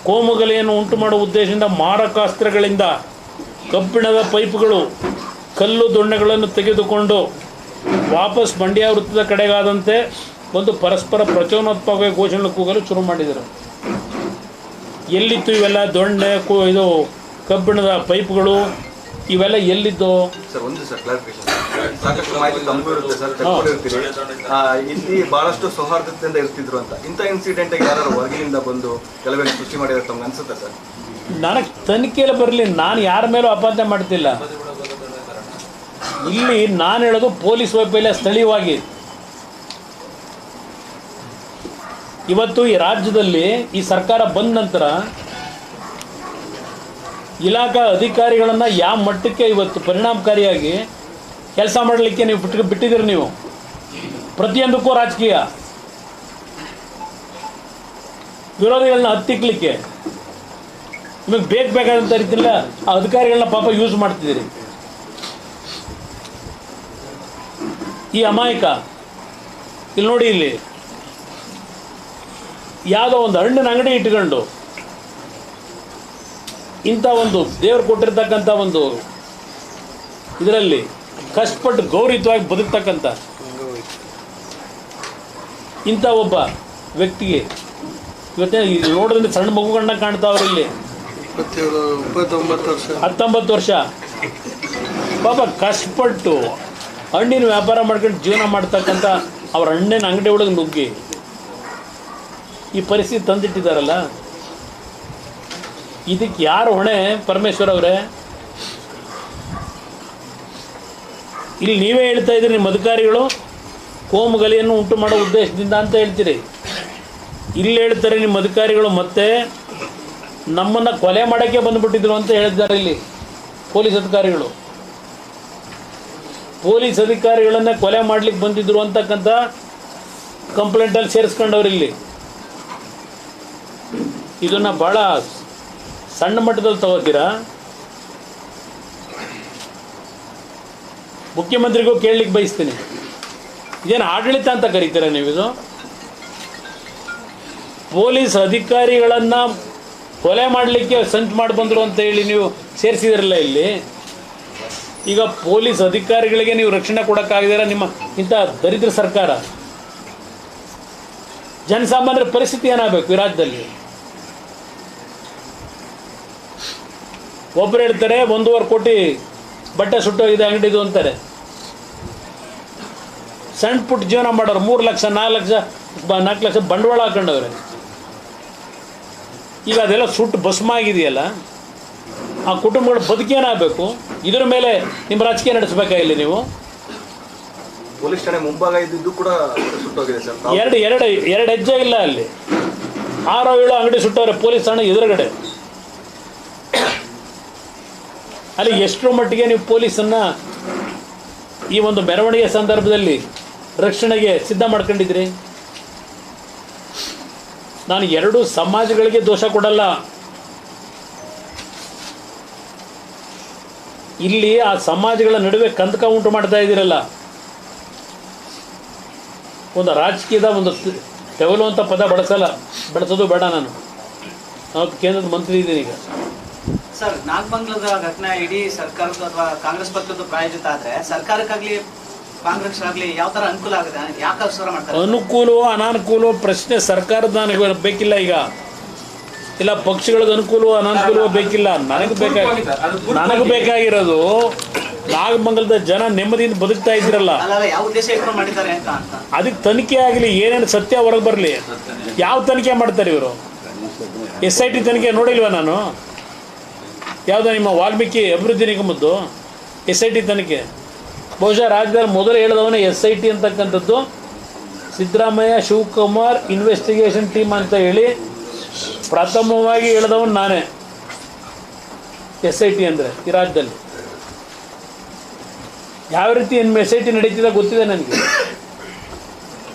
ಕೋಮುಗಲೆಯನ್ನು ಉಂಟು ಮಾಡುವ ಉದ್ದೇಶದಿಂದ ಮಾರಕಾಸ್ತ್ರಗಳಿಂದ ಕಬ್ಬಿಣದ ಪೈಪ್ಗಳು, ಕಲ್ಲು ದೊಣ್ಣೆಗಳನ್ನು ತೆಗೆದುಕೊಂಡು ವಾಪಸ್ ಮಂಡ್ಯ ವೃತ್ತದ ಕಡೆಗಾದಂತೆ ಒಂದು ಪರಸ್ಪರ ಪ್ರಚೋದನಾತ್ಮಕ ಘೋಷಣೆ ಕೂಗಲು ಶುರು ಮಾಡಿದರು. ಎಲ್ಲಿತ್ತು ಇವೆಲ್ಲ ದೊಣ್ಣೆ, ಇದು ಕಬ್ಬಿಣದ ಪೈಪ್ಗಳು, ಇವೆಲ್ಲ ಎಲ್ಲಿದ್ದು? ಸರ್ ಒಂದು ಸರ್ ಕ್ಲಾರಿಫಿಕೇಶನ್, ಸಾಕಷ್ಟು ಮಾಹಿತಿ ತಮಗೂ ಇರುತ್ತೆ ಸರ್, ತೆಗೆದುಕೊಂಡಿರ್ತೀರಿ. ಇಲ್ಲಿ ಬಹಳಷ್ಟು ಸೌಹಾರ್ದತೆಯಿಂದ ಇರ್ತಿದ್ರು ಅಂತ, ಇಂಥ ಇನ್ಸಿಡೆಂಟ್ಗೆ ಯಾರು ಹೊರಗಿನಿಂದ ಬಂದು ಕೆಲವೆಲ್ಲ ಸೃಷ್ಟಿ ಮಾಡಿದ್ರೆ ತಮ್ಗೆ ಅನ್ಸುತ್ತೆ ಸರ್? ನನಗೆ ತನಿಖೆಯಲ್ಲಿ ಬರಲಿ, ನಾನು ಯಾರ ಮೇಲೂ ಅಪಾದನೆ ಮಾಡ್ತಿಲ್ಲ. ಇಲ್ಲಿ ನಾನು ಹೇಳೋದು ಪೊಲೀಸ್ ವೈಫಲ್ಯ ಸ್ಥಳೀಯವಾಗಿ. ಇವತ್ತು ಈ ರಾಜ್ಯದಲ್ಲಿ ಈ ಸರ್ಕಾರ ಬಂದ ನಂತರ ಇಲಾಖಾ ಅಧಿಕಾರಿಗಳನ್ನು ಯಾವ ಮಟ್ಟಕ್ಕೆ ಇವತ್ತು ಪರಿಣಾಮಕಾರಿಯಾಗಿ ಕೆಲಸ ಮಾಡಲಿಕ್ಕೆ ನೀವು ಬಿಟ್ಟಿದ್ದೀರಿ. ನೀವು ಪ್ರತಿಯೊಂದಕ್ಕೂ ರಾಜಕೀಯ ವಿರೋಧಿಗಳನ್ನ ಹತ್ತಿಕ್ಲಿಕ್ಕೆ ನಿಮಗೆ ಬೇಕಾದಂಥ ರೀತಿಯಲ್ಲ ಆ ಅಧಿಕಾರಿಗಳನ್ನ ಪಾಪ ಯೂಸ್ ಮಾಡ್ತಿದ್ದೀರಿ. ಈ ಅಮಾಯಕ ಇಲ್ಲಿ ನೋಡಿ, ಇಲ್ಲಿ ಯಾವುದೋ ಒಂದು ಹಣ್ಣಿನ ಅಂಗಡಿ ಇಟ್ಕೊಂಡು ಇಂಥ ಒಂದು ದೇವರು ಕೊಟ್ಟಿರ್ತಕ್ಕಂಥ ಒಂದು ಇದರಲ್ಲಿ ಕಷ್ಟಪಟ್ಟು ಗೌರವಯುತವಾಗಿ ಬದುಕ್ತಕ್ಕಂಥ ಇಂಥ ಒಬ್ಬ ವ್ಯಕ್ತಿಗೆ ಇವತ್ತೇ ನೋಡಿದ್ರೆ ಸಣ್ಣ ಮಗುಗಳನ್ನ ಕಾಣ್ತಾವ್ರೆ. ಇಲ್ಲಿ 19 ವರ್ಷ ಪಾಪ ಕಷ್ಟಪಟ್ಟು ಹಣ್ಣಿನ ವ್ಯಾಪಾರ ಮಾಡ್ಕೊಂಡು ಜೀವನ ಮಾಡ್ತಕ್ಕಂಥ ಅವ್ರ ಹಣ್ಣಿನ ಅಂಗಡಿ ಒಳಗೆ ನುಗ್ಗಿ ಈ ಪರಿಸ್ಥಿತಿ ತಂದಿಟ್ಟಿದ್ದಾರಲ್ಲ, ಇದಕ್ಕೆ ಯಾರು ಹೊಣೆ? ಪರಮೇಶ್ವರ್ ಅವರೇ, ಇಲ್ಲಿ ನೀವೇ ಹೇಳ್ತಾ ಇದ್ದೀರಿ ನಿಮ್ಮ ಅಧಿಕಾರಿಗಳು ಕೋಮುಗಲಿಯನ್ನು ಉಂಟು ಮಾಡೋ ಉದ್ದೇಶದಿಂದ ಅಂತ ಹೇಳ್ತೀರಿ. ಇಲ್ಲಿ ಹೇಳ್ತಾರೆ ನಿಮ್ಮ ಅಧಿಕಾರಿಗಳು ಮತ್ತೆ ನಮ್ಮನ್ನು ಕೊಲೆ ಮಾಡೋಕ್ಕೆ ಬಂದುಬಿಟ್ಟಿದ್ರು ಅಂತ ಹೇಳಿದ್ದಾರೆ. ಇಲ್ಲಿ ಪೊಲೀಸ್ ಅಧಿಕಾರಿಗಳು ಪೊಲೀಸ್ ಅಧಿಕಾರಿಗಳನ್ನೇ ಕೊಲೆ ಮಾಡ್ಲಿಕ್ಕೆ ಬಂದಿದ್ರು ಅಂತಕ್ಕಂಥ ಕಂಪ್ಲೇಂಟಲ್ಲಿ ಸೇರಿಸ್ಕೊಂಡವ್ರು. ಇಲ್ಲಿ ಇದನ್ನು ಭಾಳ ಸಣ್ಣ ಮಟ್ಟದಲ್ಲಿ ತಗೋತೀರಾ? ಮುಖ್ಯಮಂತ್ರಿಗೂ ಕೇಳಲಿಕ್ಕೆ ಬಯಸ್ತೀನಿ, ಇದೇನು ಆಡಳಿತ ಅಂತ ಕರೀತೀರ ನೀವಿದು? ಪೊಲೀಸ್ ಅಧಿಕಾರಿಗಳನ್ನು ಕೊಲೆ ಮಾಡಲಿಕ್ಕೆ ಸಂಚು ಮಾಡಿ ಬಂದರು ಅಂತ ಹೇಳಿ ನೀವು ಸೇರಿಸಿದಿರಲ್ಲ ಇಲ್ಲಿ. ಈಗ ಪೊಲೀಸ್ ಅಧಿಕಾರಿಗಳಿಗೆ ನೀವು ರಕ್ಷಣೆ ಕೊಡೋಕ್ಕಾಗದಿರ ನಿಮ್ಮ ಇಂಥ ದರಿದ್ರ ಸರ್ಕಾರ. ಜನಸಾಮಾನ್ಯರ ಪರಿಸ್ಥಿತಿ ಏನಾಗಬೇಕು ಈ ರಾಜ್ಯದಲ್ಲಿ? ಒಬ್ಬರು ಹೇಳ್ತಾರೆ 1.5 ಕೋಟಿ ಬಟ್ಟೆ ಸುಟ್ಟೋಗಿದೆ ಅಂಗಡಿದು ಅಂತಾರೆ. ಸಣ್ಣ ಪುಟ್ಟ ಜೀವನ ಮಾಡೋರು 3 ಲಕ್ಷ 4 ಲಕ್ಷ ಬಂಡವಾಳ ಹಾಕೊಂಡವ್ರೆ. ಈಗ ಅದೆಲ್ಲ ಸುಟ್ಟು ಭಸ್ಮ ಆಗಿದೆಯಲ್ಲ, ಆ ಕುಟುಂಬಗಳ ಬದುಕೇನಾಗಬೇಕು? ಇದರ ಮೇಲೆ ನಿಮ್ಮ ರಾಜಕೀಯ ನಡೆಸಬೇಕಾಗಿಲ್ಲ ನೀವು. ಪೊಲೀಸ್ ಠಾಣೆ ಮುಂಭಾಗ ಇದ್ದಿದ್ದು ಕೂಡ ಸುಟ್ಟೋಗಿದೆ ಸರ್. ಎರಡು ಹೆಜ್ಜೆ ಇಲ್ಲ ಅಲ್ಲಿ. 6-7 ಅಂಗಡಿ ಸುಟ್ಟವ್ರೆ ಪೊಲೀಸ್ ಠಾಣೆ ಎದುರುಗಡೆ. ಅಲ್ಲಿ ಎಷ್ಟರ ಮಟ್ಟಿಗೆ ನೀವು ಪೊಲೀಸನ್ನು ಈ ಒಂದು ಮೆರವಣಿಗೆ ಸಂದರ್ಭದಲ್ಲಿ ರಕ್ಷಣೆಗೆ ಸಿದ್ಧ ಮಾಡ್ಕೊಂಡಿದ್ರಿ? ನಾನು 2 ಸಮಾಜಗಳಿಗೆ ದೋಷ ಕೊಡಲ್ಲ. ಇಲ್ಲಿ ಆ ಸಮಾಜಗಳ ನಡುವೆ ಕಂದಕ ಉಂಟು ಮಾಡ್ತಾ ಇದ್ದೀರಲ್ಲ. ಒಂದು ರಾಜಕೀಯದ ಒಂದು ತೆವಲುವಂಥ ಪದ ಬಳಸೋದು ಬೇಡ. ನಾನು ಕೇಂದ್ರದ ಮಂತ್ರಿ ಇದ್ದೀನಿ ಈಗ. ಸರ್, ನಾಗಮಂಗಲದ ಘಟನೆ ಇಡೀ ಸರ್ಕಾರದ ಅಥವಾ ಕಾಂಗ್ರೆಸ್ ಪಕ್ಷದ ಪ್ರಾಯೋಜಿತ ಆದ್ರೆ ಸರ್ಕಾರಕ್ಕಾಗ್ಲಿ ಕಾಂಗ್ರೆಸ್ ಆಗಲಿ ಯಾವ ತರ ಅನುಕೂಲ ಆಗುತ್ತೆ? ಯಾಕೆ ಅವಸರ ಮಾಡ್ತಾರೆ? ಅನುಕೂಲವೋ ಅನಾನುಕೂಲವೋ ಪ್ರಶ್ನೆ ಸರ್ಕಾರದ ನನಗೆ ಬೇಕಿಲ್ಲ. ಈಗ ಇಲ್ಲ ಪಕ್ಷಗಳಿಗೆ ಅನುಕೂಲವೋ ಅನಾನುಕೂಲವೋ ಬೇಕಿಲ್ಲ. ನನಗೆ ಬೇಕಾಗಿರೋದು ನಾಗಮಂಗಲದ ಜನ ನೆಮ್ಮದಿಯಿಂದ ಬದುಕ್ತಾ ಇದ್ದೀರಲ್ಲ, ಯಾವ ಉದ್ದೇಶ ಇಟ್ಕೊಂಡು ಮಾಡಿದ್ದಾರೆ ಅಂತ. ಅದಕ್ಕೆ ತನಿಖೆ ಆಗಲಿ, ಏನೇನು ಸತ್ಯ ಹೊರಗೆ ಬರಲಿ. ಯಾವ ತನಿಖೆ ಮಾಡ್ತಾರೆ ಇವರು? SIT ತನಿಖೆ ನೋಡಿಲ್ವ ನಾನು? ಯಾವುದೋ ನಿಮ್ಮ ವಾಲ್ಮೀಕಿ ಅಭಿವೃದ್ಧಿ ನಿಗಮದ್ದು SIT ತನಿಖೆ. ಬಹುಶಃ ರಾಜ್ಯದಲ್ಲಿ ಮೊದಲು ಹೇಳಿದವನೇ SIT ಅಂತಕ್ಕಂಥದ್ದು ಸಿದ್ದರಾಮಯ್ಯ ಶಿವಕುಮಾರ್ ಇನ್ವೆಸ್ಟಿಗೇಷನ್ ಟೀಮ್ ಅಂತ ಹೇಳಿ ಪ್ರಥಮವಾಗಿ ಹೇಳಿದವನು ನಾನೇ. SIT ಅಂದರೆ ಈ ರಾಜ್ಯದಲ್ಲಿ ಯಾವ ರೀತಿ SIT ನಡೀತಿದೆ ಗೊತ್ತಿದೆ ನನಗೆ.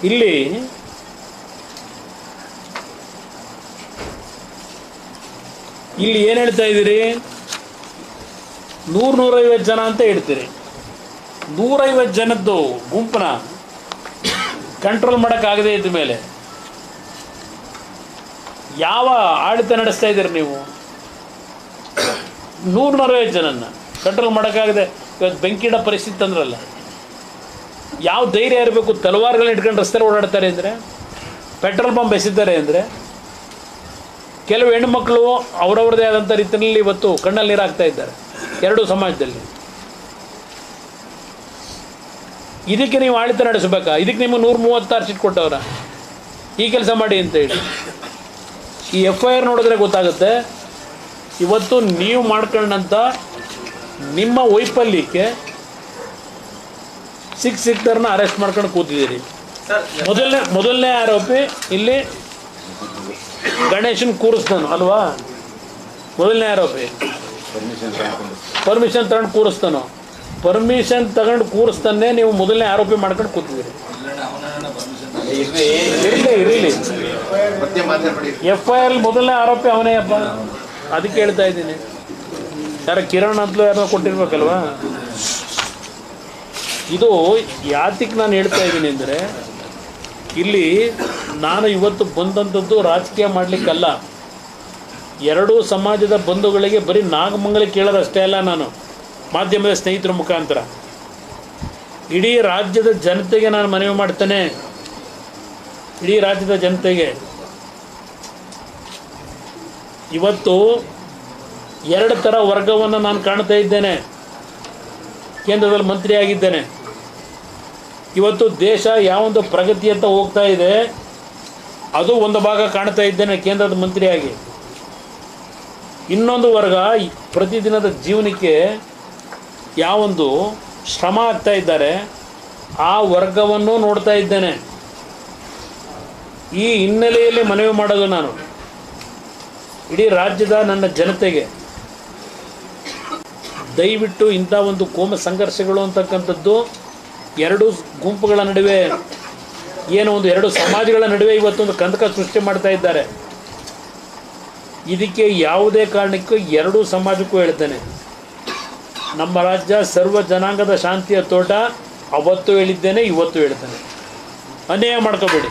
ಇಲ್ಲಿ ಏನು ಹೇಳ್ತಾ ಇದ್ದೀರಿ? 100-150 ಜನ ಅಂತ ಹೇಳ್ತೀರಿ. 150 ಜನದ್ದು ಗುಂಪನ್ನ ಕಂಟ್ರೋಲ್ ಮಾಡೋಕ್ಕಾಗದೇ ಇದ್ದ ಮೇಲೆ ಯಾವ ಆಡಳಿತ ನಡೆಸ್ತಾ ಇದ್ದೀರಿ ನೀವು? 100-150 ಜನನ್ನ ಕಂಟ್ರೋಲ್ ಮಾಡೋಕ್ಕಾಗದೆ ಇವತ್ತು ಬೆಂಕಿಡ ಪರಿಸ್ಥಿತಿ ತಂದ್ರಲ್ಲ. ಯಾವ ಧೈರ್ಯ ಇರಬೇಕು? ತಲವಾರುಗಳನ್ನ ಇಟ್ಕೊಂಡು ರಸ್ತೆಯಲ್ಲಿ ಓಡಾಡ್ತಾರೆ ಅಂದರೆ, ಪೆಟ್ರೋಲ್ ಪಂಪ್ ಎಸಿದ್ದಾರೆ ಅಂದರೆ. ಕೆಲವು ಹೆಣ್ಣುಮಕ್ಕಳು ಅವರವ್ರದ್ದೇ ಆದಂಥ ರೀತಿಯಲ್ಲಿ ಇವತ್ತು ಕಣ್ಣಲ್ಲಿ ನೀರು ಹಾಕ್ತಾ ಇದ್ದಾರೆ 2 ಸಮಾಜದಲ್ಲಿ. ಇದಕ್ಕೆ ನೀವು ಆಡಳಿತ ನಡೆಸಬೇಕಾ? ಇದಕ್ಕೆ ನಿಮಗೆ 136 ಸೀಟ್ ಕೊಟ್ಟವ್ರ ಈ ಕೆಲಸ ಮಾಡಿ ಅಂತ ಹೇಳಿ. ಈ FIR ನೋಡಿದ್ರೆ ಗೊತ್ತಾಗುತ್ತೆ ಇವತ್ತು ನೀವು ಮಾಡ್ಕೊಂಡಂಥ ನಿಮ್ಮ ವೈಫಲ್ಯಕ್ಕೆ ಸಿಕ್ಟರ್ನ ಅರೆಸ್ಟ್ ಮಾಡ್ಕೊಂಡು ಕೂತಿದ್ದೀರಿ. ಮೊದಲನೇ ಆರೋಪಿ ಇಲ್ಲಿ ಗಣೇಶನ್ ಕೂರಿಸ್ತಾನು ಅಲ್ವಾ? ಮೊದಲನೇ ಆರೋಪಿ ಪರ್ಮಿಷನ್ ತಗೊಂಡು ಕೂರಿಸ್ತಾನೋ? ಪರ್ಮಿಷನ್ ತಗೊಂಡು ಕೂರಿಸ್ತಾನೆ ನೀವು ಮೊದಲನೇ ಆರೋಪಿ ಮಾಡ್ಕೊಂಡು ಕೂತಿದ್ದೀರಿ. ಇರಲಿ FIR ಮೊದಲನೇ ಆರೋಪಿ ಅವನೇ ಅಪ್ಪ. ಅದಕ್ಕೆ ಹೇಳ್ತಾ ಇದ್ದೀನಿ. ಯಾರ ಕಿರಣ್ ಅಂತಲೂ ಯಾರೋ ಕೊಟ್ಟಿರ್ಬೇಕಲ್ವಾ? ಇದು ಯಾತಿಗೆ ನಾನು ಹೇಳ್ತಾ ಇದ್ದೀನಿ ಅಂದರೆ, ಇಲ್ಲಿ ನಾನು ಇವತ್ತು ಬಂದಂಥದ್ದು ರಾಜಕೀಯ ಮಾಡಲಿಕ್ಕಲ್ಲ. 2 ಸಮಾಜದ ಬಂಧುಗಳಿಗೆ ಬರೀ ನಾಗಮಂಗಲಕ್ಕೆ ಕೇಳೋದಷ್ಟೇ ಅಲ್ಲ, ನಾನು ಮಾಧ್ಯಮದ ಸ್ನೇಹಿತರ ಮುಖಾಂತರ ಇಡೀ ರಾಜ್ಯದ ಜನತೆಗೆ ನಾನು ಮನವಿ ಮಾಡ್ತೇನೆ. ಇಡೀ ರಾಜ್ಯದ ಜನತೆಗೆ ಇವತ್ತು 2 ಥರ ವರ್ಗವನ್ನು ನಾನು ಕಾಣ್ತಾ ಇದ್ದೇನೆ. ಕೇಂದ್ರದಲ್ಲಿ ಮಂತ್ರಿ ಆಗಿದ್ದೇನೆ. ಇವತ್ತು ದೇಶ ಯಾವೊಂದು ಪ್ರಗತಿಯತ್ತ ಹೋಗ್ತಾ ಇದೆ ಅದು ಒಂದು ಭಾಗ ಕಾಣ್ತಾ ಇದ್ದೇನೆ ಕೇಂದ್ರದ ಮಂತ್ರಿಯಾಗಿ. ಇನ್ನೊಂದು ವರ್ಗ ಪ್ರತಿದಿನದ ಜೀವನಕ್ಕೆ ಯಾವೊಂದು ಶ್ರಮ ಆಗ್ತಾ ಇದ್ದಾರೆ ಆ ವರ್ಗವನ್ನು ನೋಡ್ತಾ ಇದ್ದೇನೆ. ಈ ಹಿನ್ನೆಲೆಯಲ್ಲಿ ಮನವಿ ಮಾಡೋದು ನಾನು ಇಡೀ ರಾಜ್ಯದ ನನ್ನ ಜನತೆಗೆ, ದಯವಿಟ್ಟು ಇಂಥ ಒಂದು ಕೋಮ ಸಂಘರ್ಷಗಳು ಅಂತಕ್ಕಂಥದ್ದು 2 ಗುಂಪುಗಳ ನಡುವೆ, ಏನೋ ಒಂದು 2 ಸಮಾಜಗಳ ನಡುವೆ ಇವತ್ತೊಂದು ಕಂದಕ ಸೃಷ್ಟಿ ಮಾಡ್ತಾ ಇದ್ದಾರೆ. ಇದಕ್ಕೆ ಯಾವುದೇ ಕಾರಣಕ್ಕೂ 2 ಸಮಾಜಕ್ಕೂ ಹೇಳ್ತೇನೆ, ನಮ್ಮ ರಾಜ್ಯ ಸರ್ವ ಜನಾಂಗದ ಶಾಂತಿಯ ತೋಟ. ಅವತ್ತು ಹೇಳಿದ್ದೇನೆ, ಇವತ್ತು ಹೇಳ್ತೇನೆ. ಅನ್ಯಾಯ ಮಾಡ್ಕೋಬೇಡಿ,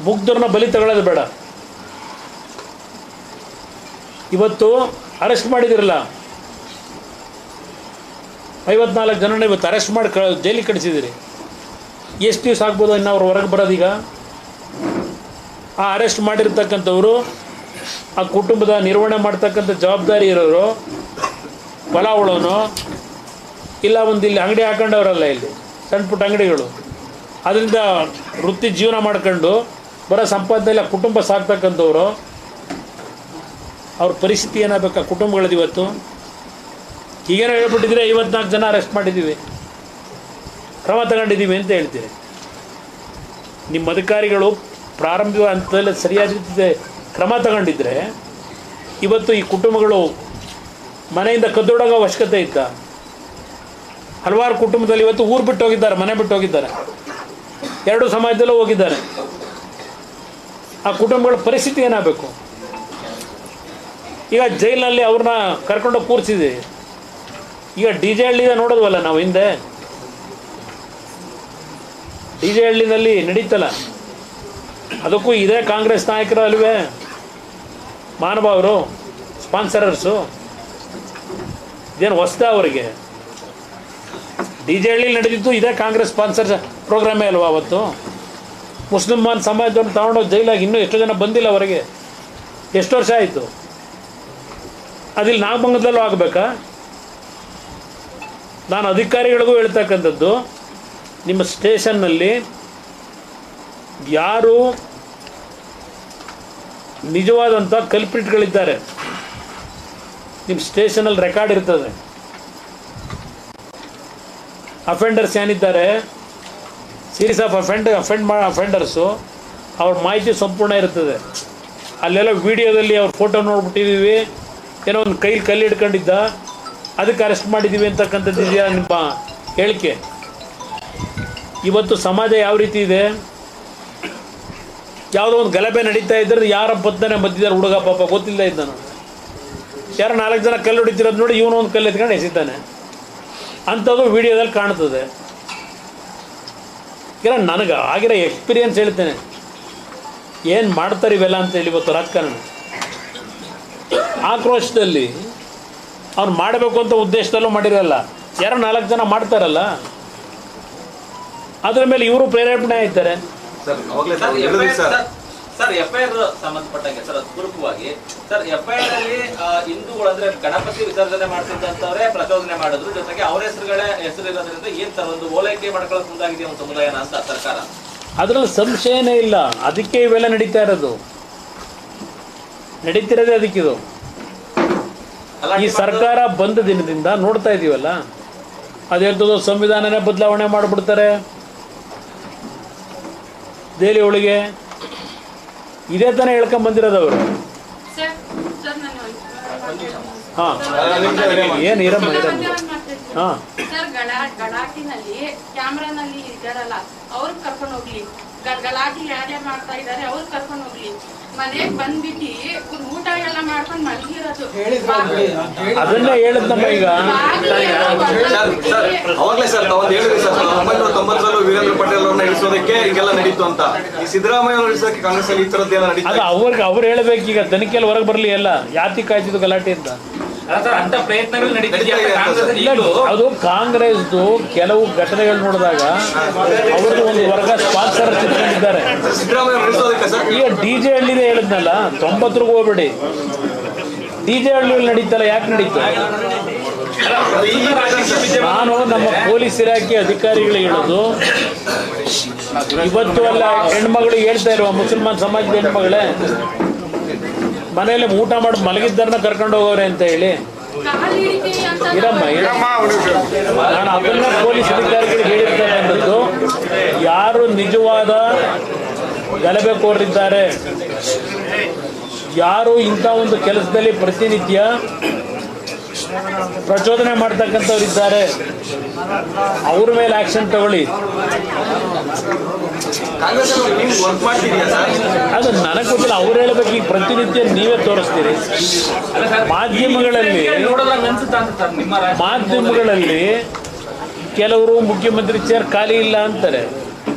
ಮುಗ್ಧರನ್ನ ಬಲಿ ತಗೊಳ್ಳೋದು ಬೇಡ. ಇವತ್ತು ಅರೆಸ್ಟ್ ಮಾಡಿದಿರಲ್ಲ, 54 ಜನನ ಇವತ್ತು ಅರೆಸ್ಟ್ ಮಾಡಿ ಜೈಲಿಗೆ ಕಳಿಸಿದ್ದೀರಿ. ಎಷ್ಟು ದಿವಸ ಆಗ್ಬೋದು ಇನ್ನು ಅವ್ರು ಹೊರಗೆ ಬರೋದೀಗ? ಆ ಅರೆಸ್ಟ್ ಮಾಡಿರ್ತಕ್ಕಂಥವ್ರು, ಆ ಕುಟುಂಬದ ನಿರ್ವಹಣೆ ಮಾಡ್ತಕ್ಕಂಥ ಜವಾಬ್ದಾರಿ ಇರೋರು, ಹೊಲ ಉಳೋನು ಇಲ್ಲ, ಒಂದು ಇಲ್ಲಿ ಅಂಗಡಿ ಹಾಕೊಂಡವ್ರಲ್ಲ, ಇಲ್ಲಿ ಸಣ್ಣ ಪುಟ್ಟ ಅಂಗಡಿಗಳು, ಅದರಿಂದ ವೃತ್ತಿ ಜೀವನ ಮಾಡ್ಕೊಂಡು ಬರೋ ಸಂಪಾದನೆ ಕುಟುಂಬ ಸಾಕ್ತಕ್ಕಂಥವ್ರು, ಅವ್ರ ಪರಿಸ್ಥಿತಿ ಏನಾಗಬೇಕು? ಆ ಕುಟುಂಬಗಳದ್ದು ಇವತ್ತು ಈಗೇನೋ ಹೇಳ್ಬಿಟ್ಟಿದ್ರೆ 54 ಜನ ಅರೆಸ್ಟ್ ಮಾಡಿದ್ದೀವಿ, ಕ್ರಮ ತಗೊಂಡಿದ್ದೀವಿ ಅಂತ ಹೇಳ್ತೀರಿ. ನಿಮ್ಮ ಅಧಿಕಾರಿಗಳು ಪ್ರಾರಂಭಿಕ ಹಂತದಲ್ಲಿ ಸರಿಯಾದ ರೀತಿ ಕ್ರಮ ತಗೊಂಡಿದ್ರೆ ಇವತ್ತು ಈ ಕುಟುಂಬಗಳು ಮನೆಯಿಂದ ಕದ್ದೊಡಗೋ ಅವಶ್ಯಕತೆ ಇತ್ತ? ಹಲವಾರು ಕುಟುಂಬದಲ್ಲಿ ಇವತ್ತು ಊರು ಬಿಟ್ಟು ಹೋಗಿದ್ದಾರೆ, ಮನೆ ಬಿಟ್ಟು ಹೋಗಿದ್ದಾರೆ, 2 ಸಮಾಜದಲ್ಲೂ ಹೋಗಿದ್ದಾರೆ. ಆ ಕುಟುಂಬಗಳ ಪರಿಸ್ಥಿತಿ ಏನಾಗಬೇಕು? ಈಗ ಜೈಲಿನಲ್ಲಿ ಅವ್ರನ್ನ ಕರ್ಕೊಂಡು ಕೂರಿಸಿದೆ. ಈಗ DJ ಹಳ್ಳಿದ ನೋಡೋದ್ವಲ್ಲ ನಾವು ಹಿಂದೆ, DJ ಹಳ್ಳಿನಲ್ಲಿ ನಡೀತಲ್ಲ, ಅದಕ್ಕೂ ಇದೇ ಕಾಂಗ್ರೆಸ್ ನಾಯಕರು ಅಲ್ವೇ ಮಾನಭಾವರು, ಸ್ಪಾನ್ಸರರ್ಸು? ಇದೇನು ಹೊಸ್ದ ಅವರಿಗೆ? DJ ಹಳ್ಳಿಲಿ ನಡೆದಿದ್ದು ಇದೇ ಕಾಂಗ್ರೆಸ್ ಸ್ಪಾನ್ಸರ್ ಪ್ರೋಗ್ರಾಮೇ ಅಲ್ವಾ ಅವತ್ತು? ಮುಸ್ಲಿಮಾನ್ ಸಮಾಜವನ್ನು ತಗೊಂಡೋಗಿ ಜೈಲಾಗಿ ಇನ್ನೂ ಎಷ್ಟೋ ಜನ ಬಂದಿಲ್ಲ ಹೊರಗೆ. ಎಷ್ಟು ವರ್ಷ ಆಯಿತು? ಅದಿಲ್ಲಿ ನಾಗಭಂಗದಲ್ಲೂ ಆಗಬೇಕಾ? ನಾನು ಅಧಿಕಾರಿಗಳಿಗೂ ಹೇಳ್ತಕ್ಕಂಥದ್ದು, ನಿಮ್ಮ ಸ್ಟೇಷನ್ನಲ್ಲಿ ಯಾರು ನಿಜವಾದಂಥ ಕಲ್ಪ್ರಿಟ್ಗಳಿದ್ದಾರೆ, ನಿಮ್ಮ ಸ್ಟೇಷನಲ್ಲಿ ರೆಕಾರ್ಡ್ ಇರ್ತದೆ. ಅಫೆಂಡರ್ಸ್ ಏನಿದ್ದಾರೆ, ಸೀರೀಸ್ ಆಫ್ ಅಫೆಂಡರ್ಸು, ಅವ್ರ ಮಾಹಿತಿ ಸಂಪೂರ್ಣ ಇರ್ತದೆ. ಅಲ್ಲೆಲ್ಲ ವೀಡಿಯೋದಲ್ಲಿ ಅವ್ರ ಫೋಟೋ ನೋಡ್ಬಿಟ್ಟಿದ್ದೀವಿ, ಏನೋ ಒಂದು ಕೈಲಿ ಕಲ್ಲು ಹಿಡ್ಕೊಂಡಿದ್ದ, ಅದಕ್ಕೆ ಅರೆಸ್ಟ್ ಮಾಡಿದ್ದೀವಿ ಅಂತಕ್ಕಂಥದ್ದು ಇದೆಯಾ ನಿಮ್ಮ ಹೇಳಿಕೆ? ಇವತ್ತು ಸಮಾಜ ಯಾವ ರೀತಿ ಇದೆ? ಯಾವುದೋ ಒಂದು ಗಲಭೆ ನಡೀತಾ ಇದ್ದರೆ ಯಾರ ಬದ್ದಾನೆ ಮಧ್ಯದಾರೆ ಹುಡುಗ, ಪಾಪ ಗೊತ್ತಿಲ್ಲ ಇದ್ದಾನು, ಯಾರು 4 ಜನ ಕಲ್ಲು ಹೊಡಿತಿರೋದು ನೋಡಿ ಇವನು ಒಂದು ಕಲ್ಲು ಎತ್ಕೊಂಡು ಎಸಿತಾನೆ, ಅಂಥದ್ದು ವೀಡಿಯೋದಲ್ಲಿ ಕಾಣ್ತದೆ. ಈಗ ನನಗೆ ಆಗಿರೋ ಎಕ್ಸ್ಪೀರಿಯನ್ಸ್ ಹೇಳ್ತೇನೆ, ಏನು ಮಾಡ್ತಾರೆ ಇವೆಲ್ಲ ಅಂತೇಳಿ. ಇವತ್ತು ರಾಜಕಾರಣ ಆಕ್ರೋಶದಲ್ಲಿ ಅವ್ನು ಮಾಡಬೇಕು ಅಂತ ಉದ್ದೇಶದಲ್ಲೂ ಮಾಡಿರಲ್ಲ, ಯಾರೋ 4 ಜನ ಮಾಡ್ತಾರಲ್ಲ, ಅದ್ರ ಮೇಲೆ ಇವರು ಪ್ರೇರೇಪಣೆ ಆಯ್ತಾರೆ. ಸರ್ FIR ಸಂಬಂಧಪಟ್ಟಂಗೆ ಸರ್ ಪೂರ್ವಕವಾಗಿ ಸರ್ FIR ಅಲ್ಲಿ ಹಿಂದೂಗಳು ಅಂದ್ರೆ ಗಣಪತಿ ವಿಸರ್ಜನೆ ಮಾಡ್ತಿದ್ದಂತವ್ರೆ ಪ್ರಚೋದನೆ ಮಾಡಿದ್ರು, ಜೊತೆಗೆ ಅವ್ರ ಹೆಸರಿರೋದ್ರಿಂದ ಏನ್ ಸರ್ ಒಂದು ಓಲೈಕೆ ಮಾಡ್ಕೊಳ್ಳೋಕೆ ಮುಂದಾಗಿದೆ ಒಂದು ಸಮುದಾಯನ ಅಂತ ಸರ್ಕಾರ? ಅದರಲ್ಲಿ ಸಂಶಯನೇ ಇಲ್ಲ, ಅದಕ್ಕೆ ಇವೆಲ್ಲ ನಡೀತಾ ಇರೋದು, ನಡೀತಿರೋದೇ ಅದಕ್ಕಿದು. ಈ ಸರ್ಕಾರ ಬಂದ ದಿನದಿಂದ ನೋಡ್ತಾ ಇದೀವಲ್ಲ, ಅದೆಂಥದ್ದು ಸಂವಿಧಾನನೇ ಬದಲಾವಣೆ ಮಾಡಿಬಿಡ್ತಾರೆ ದೆಹಲಿ ಒಳಗೆ. ಇದೇ ತಾನೇ ಹೇಳ್ಕೊಂಬಂದಿರೋದು ಅವರು. ಹಾಂ ಏನು ಇರಮ್ಮ ಹಾಂ ಸರ್, ಗಲಾಟಿನಲ್ಲಿ ಕ್ಯಾಮ್ರಾನಲ್ಲಿ ಇದ್ದಾರಲ್ಲ ಅವ್ರಿಗೆ ಕರ್ಕೊಂಡು ಹೋಗ್ಲಿ, ಗಲಾಟಿ ಯಾರ್ಯಾರು ಮಾಡ್ತಾ ಇದ್ದಾರೆ ಅವ್ರಿಗೆ ಕರ್ಕೊಂಡು ಹೋಗ್ಲಿ. ಮನೆಗೆ ಬಂದ್ಬಿಟ್ಟು ಊಟ ಎಲ್ಲ ಮಾಡ್ಕೊಂಡು ಮಲಗಿರೋದು. ಅದನ್ನೇ ಹೇಳಿದ್ನಮ್ಮ. ಈಗ ಅವಾಗಲೇ ಸರ್ ತಾವು ಹೇಳಿದ್ರಿ ಸರ್, 1990ರಲ್ಲೂ ವೀರೇಂದ್ರ ಪಟೇಲ್ ಅವ್ರನ್ನ ಇಳಿಸೋದಕ್ಕೆ ಈಗೆಲ್ಲ ನಡೀತು ಅಂತ. ಈ ಸಿದ್ದರಾಮಯ್ಯ ಅವ್ರನ್ನ ಇಳಿಸೋಕೆ ಕಾಂಗ್ರೆಸ್ ಅಲ್ಲಿ ಈ ಥರದ್ದೆಲ್ಲ ನಡೀತು. ಅದು ಅವ್ರು ಹೇಳ್ಬೇಕು. ಈಗ ತನಿಖೆಯಲ್ಲಿ ಹೊರಗೆ ಬರಲಿ ಎಲ್ಲ ಯಾತಿ ಕಾಯ್ತಿದ್ದು ಗಲಾಟೆ ಅಂತ. ಅಂತ ಪ್ರಯತ್ನಗಳು ಅದು ಕಾಂಗ್ರೆಸ್ದು ಕೆಲವು ಘಟನೆಗಳು ನೋಡಿದಾಗ ಅವ್ರದ್ದು ಒಂದು ವರ್ಗ ಸ್ಪಾನ್ಸರ್ ಚಿತ್ಕೊಂಡಿದ್ದಾರೆ. ಈಗ DJ ಹಳ್ಳಿನೇ ಹೇಳಿದ್ನಲ್ಲ, 90ರಿಗೆ ಹೋಗ್ಬೇಡಿ. DJ ಹಳ್ಳಿಯಲ್ಲಿ ನಡೀತಲ್ಲ, ಯಾಕೆ ನಡೀತು? ನಾನು ನಮ್ಮ ಪೊಲೀಸ್ ಇಲಾಖೆ ಅಧಿಕಾರಿಗಳಿಗೆ ಹೇಳೋದು, ಇವತ್ತು ಅಲ್ಲ ಹೆಣ್ಮಗಳಿಗೆ ಹೇಳ್ತಾ ಇರುವ ಮುಸಲ್ಮಾನ್ ಸಮಾಜದ ಹೆಣ್ಮಗಳೇ ಮನೆಯಲ್ಲಿ ಊಟ ಮಾಡಿ ಮಲಗಿದ್ದಾರನ್ನ ಕರ್ಕೊಂಡು ಹೋಗೋರೆ ಅಂತ ಹೇಳಿ ಇರಮ್ಮ. ನಾನು ಅದನ್ನ ಪೊಲೀಸ್ ಅಧಿಕಾರಿಗಳಿಗೆ ಹೇಳಿರ್ತಕ್ಕಂಥದ್ದು, ಯಾರು ನಿಜವಾದ ಗಲಭೆಕೋರರಿದ್ದಾರೆ, ಯಾರು ಇಂಥ ಒಂದು ಕೆಲಸದಲ್ಲಿ ಪ್ರತಿನಿತ್ಯ ಪ್ರಚೋದನೆ ಮಾಡ್ತಕ್ಕಂಥವ್ರಿದ್ದಾರೆ, ಅವ್ರ ಮೇಲೆ ಆಕ್ಷನ್ ತಗೊಳ್ಳಿ. ಕಾಂಗ್ರೆಸ್ ನೀವು ವರ್ಕ್ ಮಾಡ್ತಿದೀಯಾ ಸರ್? ಅದು ನನಗೆ ಗೊತ್ತಿಲ್ಲ, ಅವ್ರು ಹೇಳ್ಬೇಕು. ಈಗ ಪ್ರತಿನಿತ್ಯ ನೀವೇ ತೋರಿಸ್ತೀರಿ ಮಾಧ್ಯಮಗಳಲ್ಲಿ. ಮಾಧ್ಯಮಗಳಲ್ಲಿ ಕೆಲವರು ಮುಖ್ಯಮಂತ್ರಿ ಚೇರ್ ಖಾಲಿ ಇಲ್ಲ ಅಂತಾರೆ,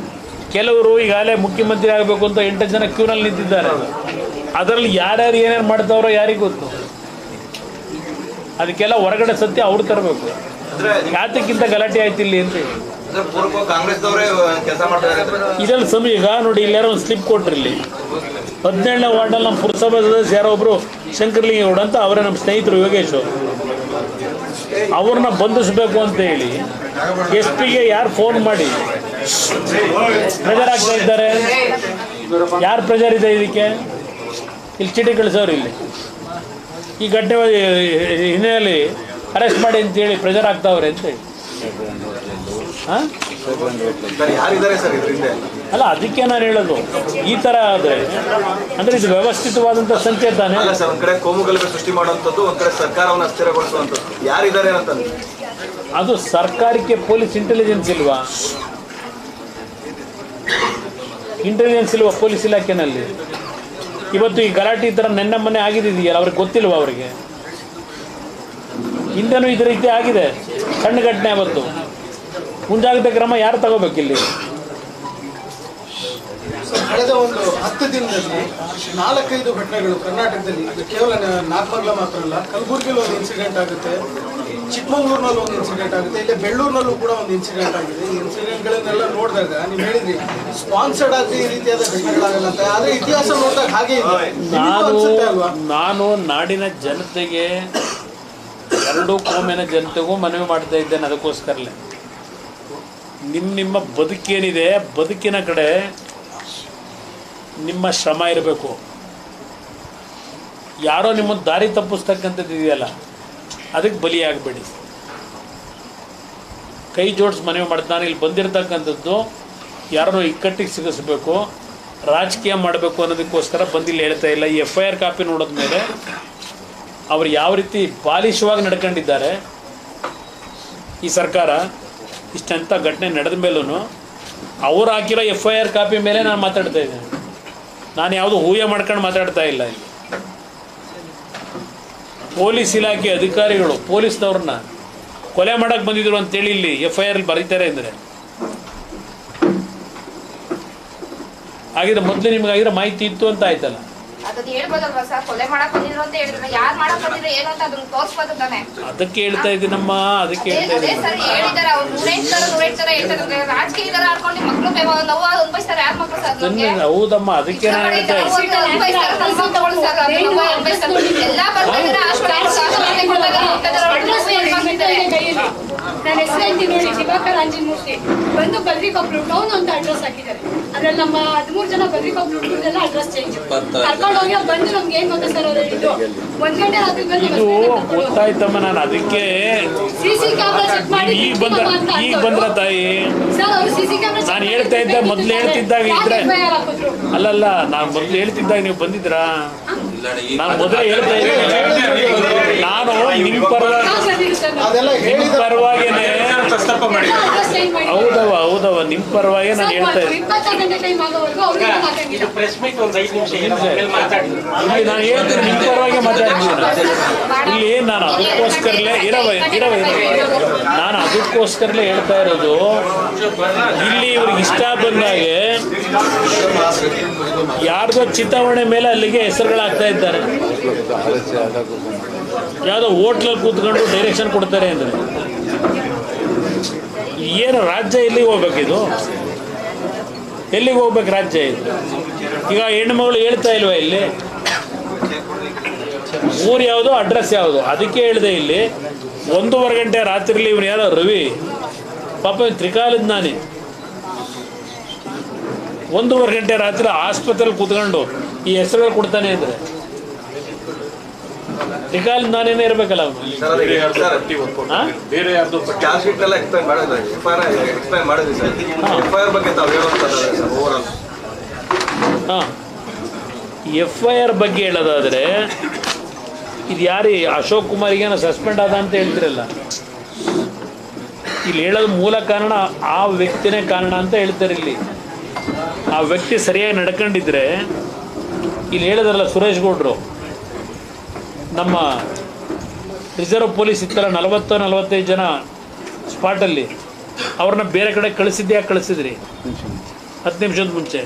ಕೆಲವರು ಈಗಾಗಲೇ ಮುಖ್ಯಮಂತ್ರಿ ಆಗಬೇಕು ಅಂತ 8 ಜನ ಕ್ಯೂನಲ್ಲಿ ನಿಂತಿದ್ದಾರೆ. ಅದರಲ್ಲಿ ಯಾರ್ಯಾರು ಏನೇನು ಮಾಡ್ತಾವ್ರೋ ಯಾರಿಗೂ ಗೊತ್ತು. ಅದಕ್ಕೆಲ್ಲ ಹೊರಗಡೆ ಸತ್ಯ ಅವ್ರು ತರಬೇಕು. ಯಾತಕ್ಕಿಂತ ಗಲಾಟೆ ಆಯ್ತು ಇಲ್ಲಿ ಅಂತ ಹೇಳಿ ಕಾಂಗ್ರೆಸ್ದವರೇ ಕೆಲಸ ಮಾಡ್ತಾರೆ. ಇದರಲ್ಲಿ ಈಗ ನೋಡಿ, ಇಲ್ಲಾರೋ ಒಂದು ಸ್ಲಿಪ್ ಕೊಟ್ರಿ. ಇಲ್ಲಿ 17ನೇ ವಾರ್ಡಲ್ಲಿ ನಮ್ಮ ಪುರಸಭಾ ಸದಸ್ಯ ಯಾರೋ ಒಬ್ಬರು ಶಂಕರಲಿಂಗೇಗೌಡ ಅಂತ, ಅವರೇ ನಮ್ಮ ಸ್ನೇಹಿತರು ಯೋಗೇಶ್, ಅವ್ರನ್ನ ಬಂಧಿಸಬೇಕು ಅಂತ ಹೇಳಿ SP ಗೆ ಯಾರು ಫೋನ್ ಮಾಡಿ ಪ್ರೆಜರ್ ಆಗ್ತಾ ಇದ್ದಾರೆ? ಯಾರು ಪ್ರೆಜರ್ ಇದೆ ಇದಕ್ಕೆ? ಇಲ್ಲಿ ಚೀಟಿ ಕಳಿಸೋರು ಇಲ್ಲಿ ಈ ಘಟನೆ ಹಿನ್ನೆಲೆಯಲ್ಲಿ ಅರೆಸ್ಟ್ ಮಾಡಿ ಅಂತೇಳಿ ಪ್ರೆಜರ್ ಆಗ್ತಾವ್ರೆ ಅಂತ ಹೇಳಿ. ಹಾಂ ಯಾರಿದ್ದಾರೆ ಸರ್ ಇದರಿಂದ? ಅಲ್ಲ, ಅದಕ್ಕೆ ನಾನು ಹೇಳೋದು, ಈ ಥರ ಆದರೆ ಅಂದರೆ ಇದು ವ್ಯವಸ್ಥಿತವಾದಂಥ ಸಂಕೇತನೇ ಅಲ್ಲ ಸರ್. ಒಂದ್ ಕಡೆ ಕೋಮುಗಲಭೆ ಸೃಷ್ಟಿ ಮಾಡುವಂಥದ್ದು, ಒಂದ್ ಕಡೆ ಸರ್ಕಾರವನ್ನು ಅಸ್ಥಿರಗೊಳಿಸುವಂಥದ್ದು. ಯಾರಿದ್ದಾರೆ ಅಂತಂದ್ರೆ ಅದು ಸರ್ಕಾರಕ್ಕೆ ಪೊಲೀಸ್ ಇಂಟೆಲಿಜೆನ್ಸ್ ಇಲ್ವಾ? ಇಂಟೆಲಿಜೆನ್ಸ್ ಇಲ್ವಾ ಪೊಲೀಸ್ ಇಲಾಖೆನಲ್ಲಿ? ಇವತ್ತು ಈ ಗಲಾಟೆ ಈ ಥರ ನೆನ್ನೆ ಮೊನ್ನೆ ಆಗಿದೆಯಲ್ಲ, ಅವ್ರಿಗೆ ಗೊತ್ತಿಲ್ವಾ? ಅವರಿಗೆ ಹಿಂದೆನೂ ಇದೇ ರೀತಿ ಆಗಿದೆ, ಸಣ್ಣ ಘಟನೆ. ಅವತ್ತು ಮುಂಜಾಗ್ರತೆ ಕ್ರಮ ಯಾರು ತಗೋಬೇಕಿಲ್ಲಿ? ಕಳೆದ ಒಂದು 10 ದಿನದಲ್ಲಿ 4-5 ಘಟನೆಗಳು ಕರ್ನಾಟಕದಲ್ಲಿ, ಕೇವಲ ನಾಗಮಂಗಲ ಮಾತ್ರ ಅಲ್ಲ, ಕಲಬುರಗಿಯಲ್ಲಿ ಒಂದು ಇನ್ಸಿಡೆಂಟ್ ಆಗುತ್ತೆ, ಚಿಕ್ಕಮಗಳೂರಿನಲ್ಲಿ ಒಂದು ಇನ್ಸಿಡೆಂಟ್ ಆಗುತ್ತೆ, ಇಲ್ಲಿ ಬೆಳ್ಳೂರಿನಲ್ಲೂ ಕೂಡ ಒಂದು ಇನ್ಸಿಡೆಂಟ್ ಆಗಿದೆ. ಈ ಇನ್ಸಿಡೆಂಟ್ಗಳನ್ನೆಲ್ಲ ನೋಡಿದಾಗ ನೀವು ಹೇಳಿದ್ರಿ ಸ್ಪಾನ್ಸರ್ಡ್ ಆಗಿ ಈ ರೀತಿಯಾದ ಘಟನೆಗಳಾಗಲ್ಲ ಅಂತ, ಆದರೆ ಇತಿಹಾಸ ನೋಡಿದಾಗ ಹಾಗೆ ನಾನು ನಾಡಿನ ಜನತೆಗೆ, ಎರಡೂ ಕೋಮಿನ ಜನತೆಗೂ ಮನವಿ ಮಾಡ್ತಾ ಇದ್ದೇನೆ. ಅದಕ್ಕೋಸ್ಕರಲೇ ನಿಮ್ಮ ಬದುಕೇನಿದೆ, ಬದುಕಿನ ಕಡೆ ನಿಮ್ಮ ಶ್ರಮ ಇರಬೇಕು. ಯಾರೋ ನಿಮ್ಮನ್ನು ದಾರಿ ತಪ್ಪಿಸ್ತಕ್ಕಂಥದ್ದು ಇದೆಯಲ್ಲ, ಅದಕ್ಕೆ ಬಲಿಯಾಗಬೇಡಿ. ಕೈ ಜೋಡಿಸಿ ಮನವಿ ಮಾಡ್ತಾನೆ. ಇಲ್ಲಿ ಬಂದಿರತಕ್ಕಂಥದ್ದು ಯಾರನ್ನೋ ಇಕ್ಕಟ್ಟಿಗೆ ಸಿಗಿಸ್ಬೇಕು, ರಾಜಕೀಯ ಮಾಡಬೇಕು ಅನ್ನೋದಕ್ಕೋಸ್ಕರ ಬಂದಿಲ್ಲಿ ಹೇಳ್ತಾ ಇಲ್ಲ. ಈ FIR ಕಾಪಿ ನೋಡಿದ ಮೇಲೆ ಅವರು ಯಾವ ರೀತಿ ಬಾಲಿಶವಾಗಿ ನಡ್ಕೊಂಡಿದ್ದಾರೆ ಈ ಸರ್ಕಾರ, ಇಷ್ಟಂಥ ಘಟನೆ ನಡೆದ ಮೇಲೂ ಅವ್ರು ಹಾಕಿರೋ FIR ಕಾಪಿ ಮೇಲೆ ನಾನು ಮಾತಾಡ್ತಾ ಇದ್ದೇನೆ. ನಾನು ಯಾವುದು ಊಹೆ ಮಾಡ್ಕೊಂಡು ಮಾತಾಡ್ತಾ ಇಲ್ಲ. ಇಲ್ಲಿ ಪೊಲೀಸ್ ಇಲಾಖೆ ಅಧಿಕಾರಿಗಳು ಪೊಲೀಸ್ನವ್ರನ್ನ ಕೊಲೆ ಮಾಡೋಕ್ಕೆ ಬಂದಿದ್ರು ಅಂತೇಳಿ ಇಲ್ಲಿ FIR ಬರೀತಾರೆ ಅಂದರೆ, ಹಾಗಿದ್ರೆ ಮೊದಲು ನಿಮ್ಗಾಗಿರೋ ಮಾಹಿತಿ ಇತ್ತು ಅಂತ ಆಯ್ತಲ್ಲ? ಅದನ್ನ ಹೇಳ್ಬೋದಲ್ವಾ ಸರ್? ಕೊಲೆ ಮಾಡಕ್ ಬಂದಿದ್ರು ಅಂತ ಹೇಳಿದ್ರೆ ಯಾರು ಮಾಡಕ್ ಬಂದಿದ್ರು ಏನು ಅಂತ ಅದನ್ನ ತೋರಿಸ್ಬೋದು ತಾನೆ? ಅದಕ್ಕೆ ಹೇಳ್ತಾ ಇದ್ದೀನಮ್ಮ, ಅದಕ್ಕೆ ಹೇಳ್ತಾ ಅದೇ ಇದ್ದೀನಿ. ಸರ್ ಹೇಳಿದಾರೆ ಅವ್ರು 108 ತರ ಹೇಳ್ತಾರೆ. ರಾಜಕೀಯದರ ಆಡ್ಕೊಂಡು ಮಕ್ಕಳು ನೋವು ಅನುಭವಿಸ್ತಾರೆ. ಯಾರು ಮಕ್ಕಳು ಸರ್? ಹೌದಮ್ಮ, ಅದಕ್ಕೆ ನಾನು ಹೇಳ್ತಾ ಇದ್ದೀನಿ. ಎಲ್ಲಾ ಬರ್ತಿದ್ರೆ ನನ್ನ ಹೆಸರು ಅಂತ ನೋಡಿ ದಿವಾಕರ್ ಅಂಜಿನಮೂರ್ತಿ ಬಂದು ಬದ್ರಿಕೊಬ್ರು ಟೌನ್ ಅಂತ ಅಡ್ರೆಸ್ ಹಾಕಿದ್ದಾರೆ. ಅದ್ರಲ್ಲಿ ನಮ್ಮ 13 ಜನ ಬದ್ರಿಕೊಬ್ರು ಅಡ್ರೆಸ್ ಚೇಂಜ್ ಕರ್ಕೊಂಡು ಹೋಗಿ ಬಂದು ನಮ್ಗೆ ಏನ್ ಗೊತ್ತಾ ಸರ್, ಅವ್ರು ಹೇಳಿದ್ದು 1 ಗಂಟೆ ರಾತ್ರಿ ಇದು ಗೊತ್ತಾಯ್ತಮ್ಮ. ನಾನು ಅದಕ್ಕೆ ಸಿಸಿ ಕ್ಯಾಮ್ರಾ ಚೆಕ್ ಮಾಡಿ ಈಗ ಬಂದ್ರ ತಾಯಿ ಸರ್, ಅವರು ಸಿಸಿ ಕ್ಯಾಮ್ರಾ ನಾನು ಹೇಳ್ತಾ ಇದ್ದೆ. ಮೊದ್ಲು ಹೇಳ್ತಿದ್ದಾಗ ಇದ್ರೆ ಅಲ್ಲಲ್ಲ, ನಾನು ಮೊದ್ಲು ಹೇಳ್ತಿದ್ದಾಗ ನೀವು ಬಂದಿದ್ರಾ? ನಾನು ಮೊದಲೇ ಹೇಳ್ತಾ ಇದ್ದೆ, ನಾನು ನಿಮ್ಮ ಪರವಾಗೇನೆ ಹೌದವ ನಿಮ್ಮ ಪರವಾಗಿ ನಾನು ಹೇಳ್ತಾ ಇದ್ದೆ. ಇಲ್ಲಿ ನಾನು ಹೇಳ್ತೀನಿ, ನಿಮ್ಮ ಪರವಾಗಿ ಮಾತಾಡ್ತೀನಿ. ಇಲ್ಲಿ ನಾನು ಅದಕ್ಕೋಸ್ಕರಲೇ ನಾನು ಅದಕ್ಕೋಸ್ಕರಲೇ ಹೇಳ್ತಾ ಇರೋದು. ಇಲ್ಲಿ ಇವ್ರಿಗೆ ಇಷ್ಟ ಬಂದಾಗೆ ಯಾರ್ದೋ ಚಿತಾವಣೆ ಮೇಲೆ ಅಲ್ಲಿಗೆ ಹೆಸರುಗಳಾಗ್ತಾ ಇದ್ದಾರೆ. ಯಾವುದೋ ಹೋಟ್ಲಲ್ಲಿ ಕೂತ್ಕೊಂಡು ಡೈರೆಕ್ಷನ್ ಕೊಡ್ತಾರೆ ಅಂದರೆ ಏನು ರಾಜ್ಯ ಎಲ್ಲಿಗೆ ಹೋಗ್ಬೇಕಿದು? ಎಲ್ಲಿಗೆ ಹೋಗ್ಬೇಕು ರಾಜ್ಯ ಇದು? ಈಗ ಹೆಣ್ಣುಮಗಳು ಹೇಳ್ತಾ ಇಲ್ವಾ ಇಲ್ಲಿ ಊರು ಯಾವುದು, ಅಡ್ರೆಸ್ ಯಾವುದು? ಅದಕ್ಕೆ ಹೇಳಿದೆ. ಇಲ್ಲಿ 1:30 ಗಂಟೆ ರಾತ್ರಿಲಿ ಇವನು ಯಾರೋ ರವಿ ಪಾಪ ತ್ರಿಕಾಲದ ನಾನೇ 1:30 ಗಂಟೆ ರಾತ್ರಿ ಆಸ್ಪತ್ರೆಯಲ್ಲಿ ಕೂತ್ಕೊಂಡು ಈ ಹೆಸರುಗಳು ಕೊಡ್ತಾನೆ ಅಂದರೆ ತ್ರಿಕಾಲದ ನಾನೇನೇ ಇರಬೇಕಲ್ಲ ಅವನು. ಬೇರೆ ಯಾರ್ದು ಹಾಂ, FIR ಬಗ್ಗೆ ಹೇಳೋದಾದರೆ ಇದು ಯಾರು ಅಶೋಕ್ ಕುಮಾರಿಗೇನೋ ಸಸ್ಪೆಂಡ್ ಆದ ಅಂತ ಹೇಳ್ತಿರಲ್ಲ, ಇಲ್ಲಿ ಹೇಳೋದು ಮೂಲ ಕಾರಣ ಆ ವ್ಯಕ್ತಿನೇ ಕಾರಣ ಅಂತ ಹೇಳ್ತಾರೆ. ಇಲ್ಲಿ ಆ ವ್ಯಕ್ತಿ ಸರಿಯಾಗಿ ನಡ್ಕೊಂಡಿದ್ರೆ ಇಲ್ಲಿ ಹೇಳಿದ್ರಲ್ಲ ಸುರೇಶ್ ಗೌಡ್ರು, ನಮ್ಮ ರಿಸರ್ವ್ ಪೊಲೀಸ್ ಇತ್ತಲ್ಲ 40-45 ಜನ ಸ್ಪಾಟಲ್ಲಿ, ಅವ್ರನ್ನ ಬೇರೆ ಕಡೆ ಕಳಿಸಿದ್ರಿ 10 ನಿಮಿಷದ ಮುಂಚೆ.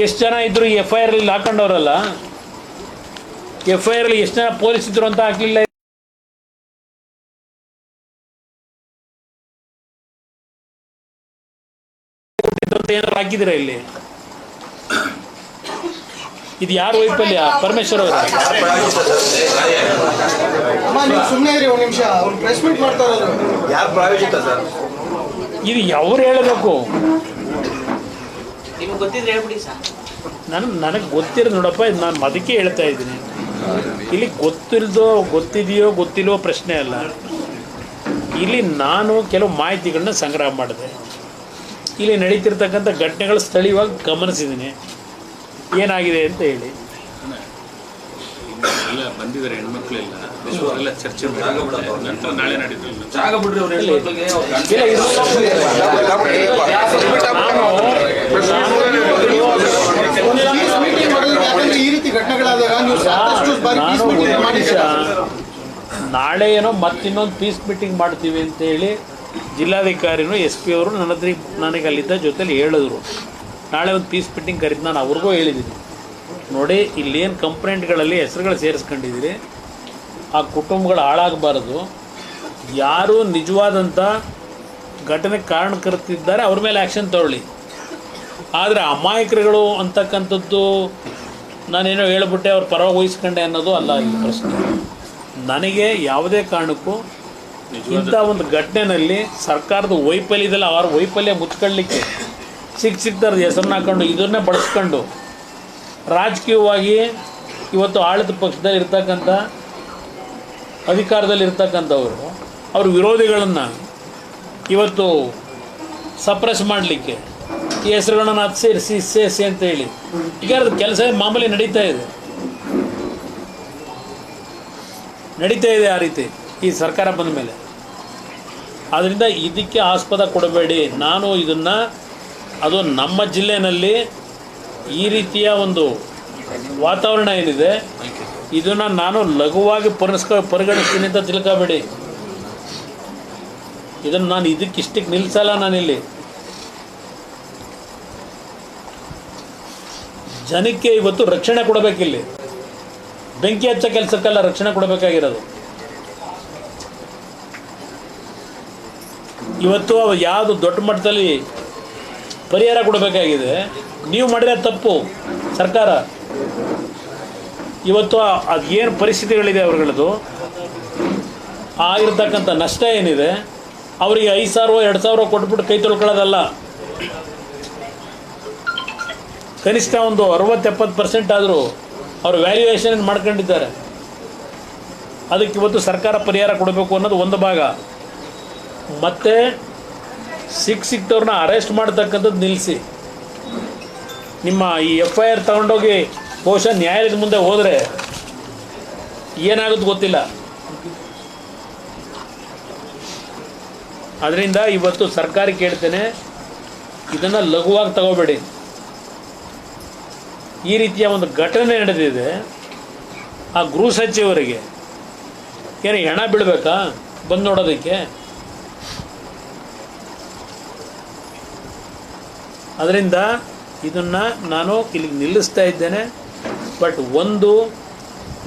ಎಷ್ಟು ಜನ ಇದ್ದರು ಈ FIR ಅಲ್ಲಿ ಹಾಕೊಂಡವ್ರಲ್ಲ, FIR ಅಲ್ಲಿ ಎಷ್ಟು ಜನ ಪೊಲೀಸ್ ಇದ್ರು ಅಂತ ಹಾಕಲಿಲ್ಲ. ಏನಾದ್ರು ಹಾಕಿದಿರ ಇಲ್ಲಿ? ಇದು ಯಾರು ವೈಫಲ್ಯ? ಪರಮೇಶ್ವರ್ ಅವರು. ಅಮ್ಮ ನೀವು ಸುಮ್ಮನೆ ಇರಿ ಒಂದು ನಿಮಿಷ, ಅವ್ರು ಪ್ರೆಸ್ ಮೀಟ್ ಮಾಡ್ತಾ ಇರೋದು. ಯಾರು ಪ್ರಾಯೋಜಿತ ಸರ್? ಇದು ಅವ್ರು ಹೇಳಬೇಕು. ನಿಮ್ಗೆ ಗೊತ್ತಿದ್ರೆ ಹೇಳ್ಬಿಡಿ ಸರ್. ನನಗೆ ಗೊತ್ತಿರೋದು ನೋಡಪ್ಪ, ಇದು ನಾನು ಅದಕ್ಕೆ ಹೇಳ್ತಾ ಇದ್ದೀನಿ. ಇಲ್ಲಿ ಗೊತ್ತಿದೆಯೋ ಗೊತ್ತಿಲ್ವೋ ಪ್ರಶ್ನೆ ಅಲ್ಲ. ಇಲ್ಲಿ ನಾನು ಕೆಲವು ಮಾಹಿತಿಗಳನ್ನ ಸಂಗ್ರಹ ಮಾಡಿದೆ. ಇಲ್ಲಿ ನಡೀತಿರ್ತಕ್ಕಂಥ ಘಟನೆಗಳು ಸ್ಥಳೀಯವಾಗಿ ಗಮನಿಸಿದ್ದೀನಿ, ಏನಾಗಿದೆ ಅಂತ ಹೇಳಿ. ಎಲ್ಲ ಬಂದಿದ್ದಾರೆ ಹೆಣ್ಮಕ್ಳೆಲ್ಲ, ಎಲ್ಲ ಚರ್ಚೆ ನಾಳೆ ನಡೀತಾರೆ. ಜಾಗ ಬಿಡ್ರಿ ಅವ್ರ ಹೆಣ್ಮಕ್ಳಿಗೆ ಈ ರೀತಿ ಘಟನೆಗಳಾದಾಗ ನೀವು ಸಾಕಷ್ಟು ಬಾರಿ ಪೀಸ್ ಮೀಟಿಂಗ್ ಮಾಡಿದ್ದೀರಾ. ನಾಳೆ ಏನೋ ಮತ್ತಿನ್ನೊಂದು ಪೀಸ್ ಮೀಟಿಂಗ್ ಮಾಡ್ತೀವಿ ಅಂತೇಳಿ ಜಿಲ್ಲಾಧಿಕಾರಿನೂ SP ಅವರು ನನಗೆ ಅಲ್ಲಿದ್ದ ಜೊತೆಲಿ ಹೇಳಿದ್ರು. ನಾಳೆ ಒಂದು ಪೀಸ್ ಮೀಟಿಂಗ್ ಕರೀತು. ನಾನು ಅವ್ರಿಗೂ ಹೇಳಿದ್ದೀನಿ, ನೋಡಿ ಇಲ್ಲೇನು ಕಂಪ್ಲೇಂಟ್ಗಳಲ್ಲಿ ಹೆಸರುಗಳು ಸೇರಿಸ್ಕೊಂಡಿದ್ದೀರಿ, ಆ ಕುಟುಂಬಗಳು ಹಾಳಾಗಬಾರ್ದು. ಯಾರು ನಿಜವಾದಂಥ ಘಟನೆಗೆ ಕಾರಣಕರ್ತಿದ್ದಾರೆ ಅವ್ರ ಮೇಲೆ ಆ್ಯಕ್ಷನ್ ತಗೊಳ್ಳಿ. ಆದರೆ ಅಮಾಯಕರುಗಳು ಅಂತಕ್ಕಂಥದ್ದು ನಾನೇನೋ ಹೇಳ್ಬಿಟ್ಟೆ ಅವ್ರ ಪರವಾಗಿ ವಹಿಸ್ಕೊಂಡೆ ಅನ್ನೋದು ಅಲ್ಲ ಇಲ್ಲಿ ಪ್ರಶ್ನೆ. ನನಗೆ ಯಾವುದೇ ಕಾರಣಕ್ಕೂ ಇಂಥ ಒಂದು ಘಟನೆಯಲ್ಲಿ ಸರ್ಕಾರದ ವೈಫಲ್ಯದಲ್ಲಿ ಅವರ ವೈಫಲ್ಯ ಮುಚ್ಕೊಳ್ಳಿಕ್ಕೆ ಸಿಕ್ತಾರದ ಹೆಸರನ್ನ ಹಾಕೊಂಡು ಇದನ್ನೇ ಬಳಸ್ಕೊಂಡು ರಾಜಕೀಯವಾಗಿ ಇವತ್ತು ಆಳಿತ ಪಕ್ಷದಲ್ಲಿ ಇರ್ತಕ್ಕಂಥ ಅಧಿಕಾರದಲ್ಲಿ ಇರ್ತಕ್ಕಂಥವರು ಅವ್ರ ವಿರೋಧಿಗಳನ್ನು ಇವತ್ತು ಸಪ್ರೆಸ್ ಮಾಡಲಿಕ್ಕೆ ಈ ಹೆಸರುಗಳನ್ನು ಅದು ಸೇರಿಸಿ ಅಂತ ಹೇಳಿ ಈಗ ಅದು ಕೆಲಸ ಮಾಮೂಲಿ ನಡೀತಾ ಇದೆ ಆ ರೀತಿ ಈ ಸರ್ಕಾರ ಬಂದ ಮೇಲೆ. ಆದ್ದರಿಂದ ಇದಕ್ಕೆ ಆಸ್ಪದ ಕೊಡಬೇಡಿ. ನಾನು ಇದನ್ನು ಅದು ನಮ್ಮ ಜಿಲ್ಲೆಯಲ್ಲಿ ಈ ರೀತಿಯ ಒಂದು ವಾತಾವರಣ ಏನಿದೆ ಇದನ್ನು ನಾನು ಲಘುವಾಗಿ ಪರಿಗಣಿಸ್ತೀನಿ ಅಂತ ತಿಳ್ಕೊಬೇಡಿ. ಇದನ್ನು ನಾನು ಇಷ್ಟಕ್ಕೆ ನಿಲ್ಲಿಸಲ್ಲ. ನಾನಿಲ್ಲಿ ಜನಕ್ಕೆ ಇವತ್ತು ರಕ್ಷಣೆ ಕೊಡಬೇಕಿಲ್ಲಿ. ಬೆಂಕಿ ಹಚ್ಚ ಕೆಲಸಕ್ಕೆಲ್ಲ ರಕ್ಷಣೆ ಕೊಡಬೇಕಾಗಿರೋದು. ಇವತ್ತು ಯಾವುದು ದೊಡ್ಡ ಮಟ್ಟದಲ್ಲಿ ಪರಿಹಾರ ಕೊಡಬೇಕಾಗಿದೆ, ನೀವು ಮಾಡಿರೋ ತಪ್ಪು ಸರ್ಕಾರ. ಇವತ್ತು ಅದೇನು ಪರಿಸ್ಥಿತಿಗಳಿದೆ ಅವ್ರಗಳದು, ಆಗಿರ್ತಕ್ಕಂಥ ನಷ್ಟ ಏನಿದೆ, ಅವರಿಗೆ 5,000 2,000 ಕೊಟ್ಬಿಟ್ಟು ಕೈ ತೊಳ್ಕೊಳ್ಳೋದಲ್ಲ. ಕನಿಷ್ಠ ಒಂದು 60-70% ಆದರೂ ಅವರು ವ್ಯಾಲ್ಯೂಯೇಷನ್ ಮಾಡ್ಕೊಂಡಿದ್ದಾರೆ. ಅದಕ್ಕೆ ಇವತ್ತು ಸರ್ಕಾರ ಪರಿಹಾರ ಕೊಡಬೇಕು ಅನ್ನೋದು ಒಂದು ಭಾಗ. ಮತ್ತು ಸಿಕ್ತವ್ರನ್ನ ಅರೆಸ್ಟ್ ಮಾಡ್ತಕ್ಕಂಥದ್ದು ನಿಲ್ಲಿಸಿ. ನಿಮ್ಮ ಈ FIR ತಗೊಂಡೋಗಿ ಬಹುಶಃ ನ್ಯಾಯಾಲಯದ ಮುಂದೆ ಹೋದರೆ ಏನಾಗುತ್ತೆ ಗೊತ್ತಿಲ್ಲ. ಅದರಿಂದ ಇವತ್ತು ಸರ್ಕಾರಕ್ಕೆ ಹೇಳ್ತೇನೆ, ಇದನ್ನು ಲಘುವಾಗಿ ತಗೋಬೇಡಿ. ಈ ರೀತಿಯ ಒಂದು ಘಟನೆ ನಡೆದಿದೆ. ಆ ಗೃಹ ಸಚಿವರಿಗೆ ಏನು ಹೆಣ ಬೀಳಬೇಕಾ ಬಂದು ನೋಡೋದಕ್ಕೆ? ಅದರಿಂದ ಇದನ್ನು ನಾನು ಇಲ್ಲಿಗೆ ನಿಲ್ಲಿಸ್ತಾ ಇದ್ದೇನೆ. ಬಟ್ ಒಂದು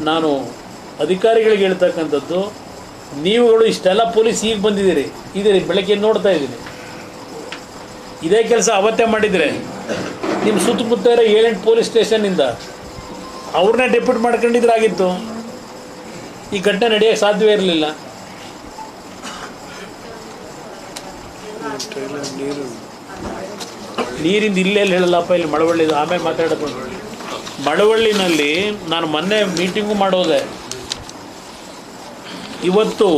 ನಾನು ಅಧಿಕಾರಿಗಳಿಗೆ ಹೇಳ್ತಕ್ಕಂಥದ್ದು, ನೀವುಗಳು ಇಷ್ಟೆಲ್ಲ ಪೊಲೀಸ್ ಈಗ ಬಂದಿದ್ದೀರಿ, ಬೆಳಗ್ಗೆ ನೋಡ್ತಾ ಇದ್ದೀನಿ. ಇದೇ ಕೆಲಸ ಅವತ್ತೇ ಮಾಡಿದರೆ ನಿಮ್ಮ ಸುತ್ತಮುತ್ತ ಇರೋ 7-8 ಪೊಲೀಸ್ ಸ್ಟೇಷನ್ನಿಂದ ಅವ್ರನ್ನೇ ಡೆಪ್ಯೂಟ್ ಮಾಡ್ಕೊಂಡಿದ್ರಾಗಿತ್ತು, ಈ ಘಟನೆ ನಡೆಯೋಕ್ಕೆ ಸಾಧ್ಯವೇ ಇರಲಿಲ್ಲ. ನೀರಿಂದ ಇಲ್ಲೆಲ್ಲಿ ಹೇಳಲ್ಲಪ್ಪ, ಇಲ್ಲಿ ಮಳವಳ್ಳಿ ಆಮೇಲೆ ಮಾತಾಡೋದು. ಮಳವಳ್ಳಿನಲ್ಲಿ ನಾನು ಮೊನ್ನೆ ಮೀಟಿಂಗು ಮಾಡೋದೆ. ಇವತ್ತು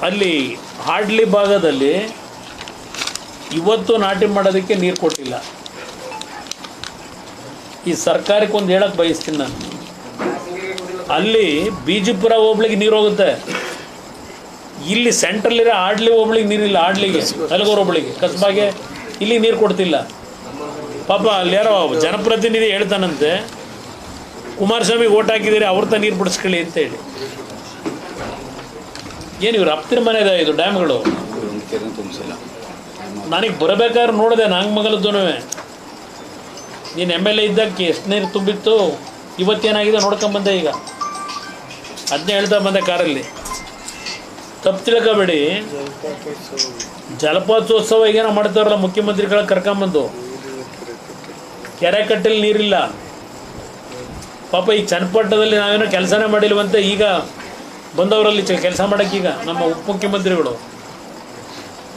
ಅಲ್ಲಿ ಹಾಡ್ಲಿ ಭಾಗದಲ್ಲಿ ಇವತ್ತು ನಾಟಿ ಮಾಡೋದಕ್ಕೆ ನೀರು ಕೊಟ್ಟಿಲ್ಲ. ಈ ಸರ್ಕಾರಕ್ಕೆ ಒಂದು ಹೇಳಕ್ಕೆ ಬಯಸ್ತೀನಿ ನಾನು. ಅಲ್ಲಿ ಬಿಜಿಪುರ ಹೋಬಳಿಗೆ ನೀರು ಹೋಗುತ್ತೆ, ಇಲ್ಲಿ ಸೆಂಟ್ರಲ್ಲಿರೋ ಆಡ್ಲಿ ಹೋಬಳಿಗೆ ನೀರಿಲ್ಲ. ಆಡ್ಲಿಗೆ, ಹಲಗೂರು ಹೋಬಳಿಗೆ, ಕಸ್ಬಾಗೆ ಇಲ್ಲಿ ನೀರು ಕೊಡ್ತಿಲ್ಲ. ಪಾಪ ಅಲ್ಲಿ ಯಾರೋ ಜನಪ್ರತಿನಿಧಿ ಹೇಳ್ತಾನಂತೆ, ಕುಮಾರಸ್ವಾಮಿಗೆ ಓಟ್ ಹಾಕಿದ್ದೀರಿ ಅವ್ರ ನೀರು ಬಿಡಿಸ್ಕೊಳ್ಳಿ ಅಂತೇಳಿ. ಏನು ಇವ್ರು ಅಪ್ತಿನ ಮನೆದ ಇದು ಡ್ಯಾಮ್ಗಳು? ನನಗೆ ಬರಬೇಕಾದ್ರೆ ನೋಡಿದೆ ನಾಗಮಂಗಲದ್ದು. ನೀನು MLA ಇದ್ದಕ್ಕೆ ಎಷ್ಟು ನೀರು ತುಂಬಿತ್ತು, ಇವತ್ತೇನಾಗಿದೆ ನೋಡ್ಕೊಂಬಂದೆ. ಈಗ ಅದನ್ನೇ ಹೇಳ್ತಾ ಬಂದೆ ಕಾರಲ್ಲಿ. ತಪ್ಪು ತಿಳ್ಕೊಬೇಡಿ, ಜಲಪಾತೋತ್ಸವ ಈಗೇನೋ ಮಾಡ್ತಾರಲ್ಲ ಮುಖ್ಯಮಂತ್ರಿಗಳ ಕರ್ಕೊಂಬಂದು, ಕೆರೆ ಕಟ್ಟಲ್ಲಿ ನೀರಿಲ್ಲ. ಪಾಪ ಈ ಚನ್ನಪಟ್ಟಣದಲ್ಲಿ ನಾವೇನೋ ಕೆಲಸನೇ ಮಾಡಿಲ್ವಂತೆ. ಈಗ ಬಂದವರಲ್ಲಿ ಕೆಲಸ ಮಾಡೋಕ್ಕೆ ಈಗ ನಮ್ಮ ಉಪಮುಖ್ಯಮಂತ್ರಿಗಳು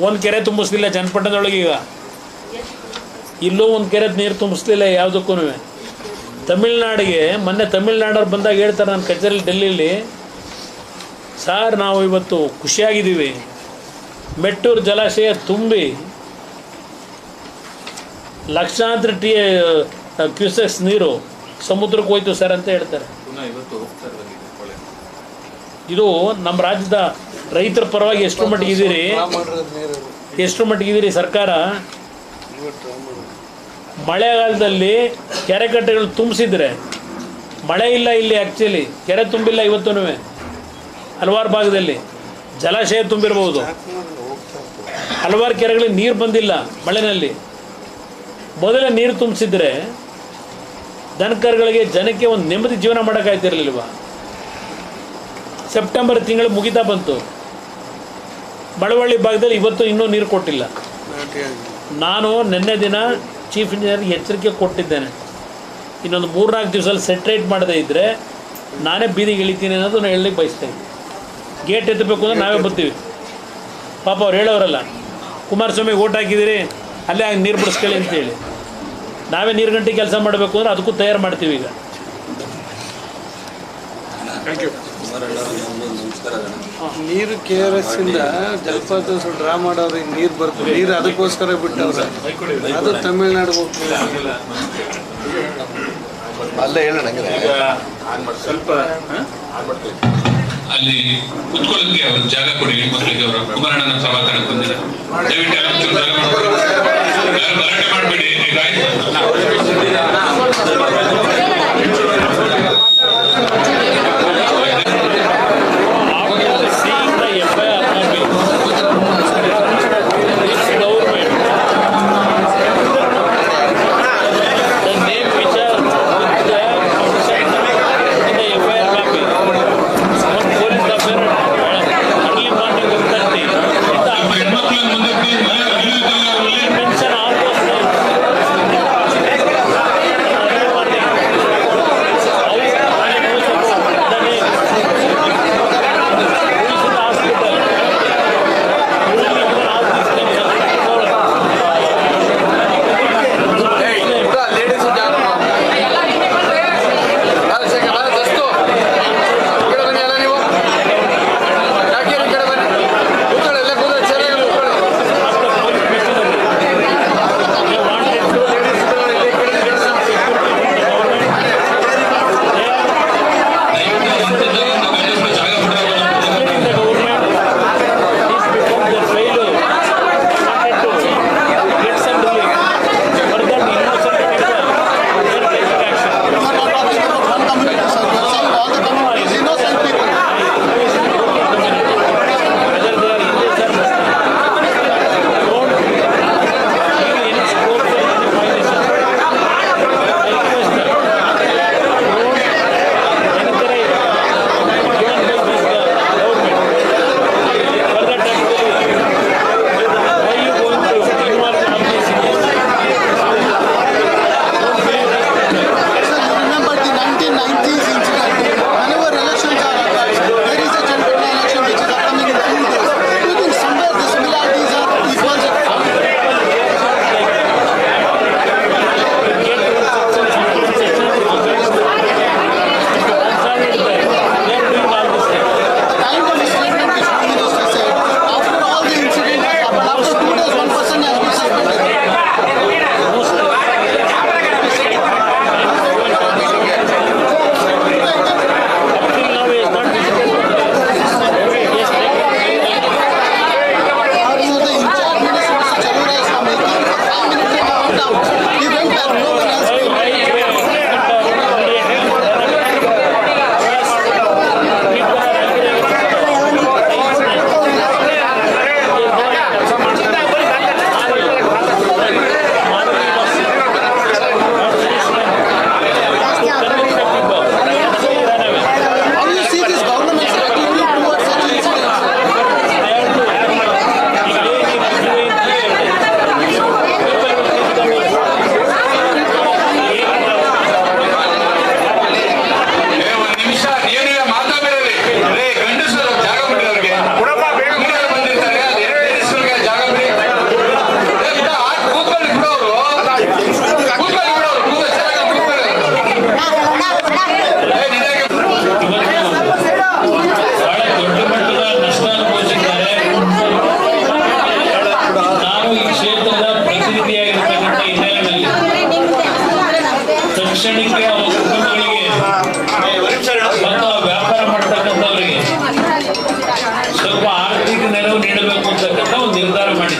ಒಂದು ಕೆರೆ ತುಂಬಿಸ್ಲಿಲ್ಲ ಚನ್ನಪಟ್ಟಣದೊಳಗೆ. ಈಗ ಇಲ್ಲೂ ಒಂದು ಕೆರೆ ನೀರು ತುಂಬಿಸ್ಲಿಲ್ಲ ಯಾವುದಕ್ಕೂ. ತಮಿಳ್ನಾಡಿಗೆ ಮೊನ್ನೆ ತಮಿಳ್ನಾಡವ್ರು ಬಂದಾಗ ಹೇಳ್ತಾರೆ ನನ್ನ ಕಚೇರಿಯಲ್ಲಿ ಡೆಲ್ಲಿಲಿ, ಸಾರ್ ನಾವು ಇವತ್ತು ಖುಷಿಯಾಗಿದ್ದೀವಿ, ಮೆಟ್ಟೂರು ಜಲಾಶಯ ತುಂಬಿ ಲಕ್ಷಾಂತರ ಕ್ಯೂಸೆಕ್ಸ್ ನೀರು ಸಮುದ್ರಕ್ಕೆ ಹೋಯ್ತು ಸರ್ ಅಂತ ಹೇಳ್ತಾರೆ. ಇದು ನಮ್ಮ ರಾಜ್ಯದ ರೈತರ ಪರವಾಗಿ ಎಷ್ಟು ಮಟ್ಟಿಗಿದ್ದೀರಿ ಸರ್ಕಾರ? ಮಳೆಗಾಲದಲ್ಲಿ ಕೆರೆ ಕಟ್ಟೆಗಳು ತುಂಬಿಸಿದ್ರೆ ಮಳೆ ಇಲ್ಲ ಇಲ್ಲಿ. ಆ್ಯಕ್ಚುಲಿ ಕೆರೆ ತುಂಬಿಲ್ಲ ಇವತ್ತೂ. ಹಲವಾರು ಭಾಗದಲ್ಲಿ ಜಲಾಶಯ ತುಂಬಿರ್ಬೋದು, ಹಲವಾರು ಕೆರೆಗಳಿಗೆ ನೀರು ಬಂದಿಲ್ಲ ಮಳೆಯಲ್ಲಿ. ಮೊದಲೇ ನೀರು ತುಂಬಿಸಿದ್ರೆ ದನಕರುಗಳಿಗೆ ಜನಕ್ಕೆ ಒಂದು ನೆಮ್ಮದಿ ಜೀವನ ಮಾಡೋಕ್ಕಾಯ್ತಿರಲಿಲ್ವ? ಸೆಪ್ಟೆಂಬರ್ ತಿಂಗಳು ಮುಗಿತಾ ಬಂತು, ಮಳವಳ್ಳಿ ಭಾಗದಲ್ಲಿ ಇವತ್ತು ಇನ್ನೂ ನೀರು ಕೊಟ್ಟಿಲ್ಲ. ನಾನು ನಿನ್ನೆ ದಿನ ಚೀಫ್ ಇಂಜಿನಿಯರ್ಗೆ ಎಚ್ಚರಿಕೆ ಕೊಟ್ಟಿದ್ದೇನೆ, ಇನ್ನೊಂದು 3-4 ದಿವಸದಲ್ಲಿ ಸೆಟ್ರೇಟ್ ಮಾಡದೇ ಇದ್ದರೆ ನಾನೇ ಬೀದಿಗೆ ಇಳಿತೀನಿ ಅನ್ನೋದನ್ನು ಹೇಳಲಿಕ್ಕೆ ಬಯಸ್ತೇನೆ. ಗೇಟ್ ಎತ್ತಬೇಕು ಅಂದರೆ ನಾವೇ ಬರ್ತೀವಿ. ಪಾಪ ಅವ್ರು ಹೇಳೋರಲ್ಲ, ಕುಮಾರಸ್ವಾಮಿಗೆ ಓಟ್ ಹಾಕಿದ್ದೀರಿ ಅಲ್ಲೇ ಹಂಗೆ ನೀರು ಬಿಡಿಸ್ಕೊಳ್ಳಿ ಅಂತೇಳಿ. ನಾವೇ ನೀರು ಗಂಟೆ ಕೆಲಸ ಮಾಡಬೇಕು ಅಂದರೆ ಅದಕ್ಕೂ ತಯಾರು ಮಾಡ್ತೀವಿ. ಈಗ ನೀರು KRS ಇಂದ ಜಲಪಾತೋತ್ಸವ ಡ್ರಾ ಮಾಡೋರಿಗೆ ನೀರು ಬರ್ತದೆ, ನೀರು ಅದಕ್ಕೋಸ್ಕರ ಬಿಟ್ಟವ್ರೆ. ಅದು ತಮಿಳ್ನಾಡಿಗೆ ಹೋಗ್ತದೆ. ಅಲ್ಲೇ ಹೇಳೋಣ ಸ್ವಲ್ಪ ಅಲ್ಲಿ ಕುತ್ಕೊಳ್ಳೋದಕ್ಕೆ ಅವ್ರ ಜಾಗ ಕೊಡಿ. ಹೆಣ್ಮಕ್ಳಿಗೆ ಅವರ ಕುಮಾರಣ್ಣನ ಸಭಾಕರಕ್ಕೆ ಬಂದಿದೆ, ದಯವಿಟ್ಟು ಜಾಗ ಗಲಾಟೆ ಮಾಡಬೇಡಿ. ಹೆಣ್ಮಕ್ಳನ್ನ ಮುಂದೆ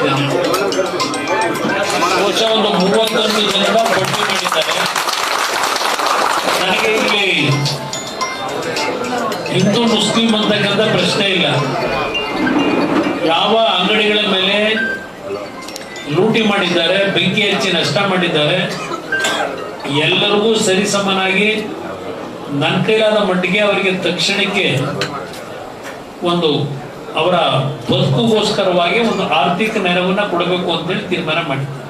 ಮಾಡಿದ್ದೇನೆ. ಬಹುಶಃ ಒಂದು 31 ಜನ ಪಟ್ಟಿ ಮಾಡಿದ್ದಾರೆ. ನನಗೆ ಇಲ್ಲಿ ಹಿಂದೂ ಮುಸ್ಲಿಂ ಅಂತಕ್ಕಂಥ ಪ್ರಶ್ನೆ ಇಲ್ಲ. ಯಾವ ಅಂಗಡಿಗಳ ಮೇಲೆ ಲೂಟಿ ಮಾಡಿದ್ದಾರೆ, ಬೆಂಕಿ ಹಚ್ಚಿ ನಷ್ಟ ಮಾಡಿದ್ದಾರೆ, ಎಲ್ಲರಿಗೂ ಸರಿಸಮನಾಗಿ ನನ್ನ ಕೈಲಾದ ಮಟ್ಟಿಗೆ ಅವರಿಗೆ ತಕ್ಷಣಕ್ಕೆ ಒಂದು ಅವರ ಬದುಕುಗೋಸ್ಕರವಾಗಿ ಒಂದು ಆರ್ಥಿಕ ನೆರವನ್ನ ಕೊಡಬೇಕು ಅಂತೇಳಿ ತೀರ್ಮಾನ ಮಾಡಿದ್ದಾರೆ.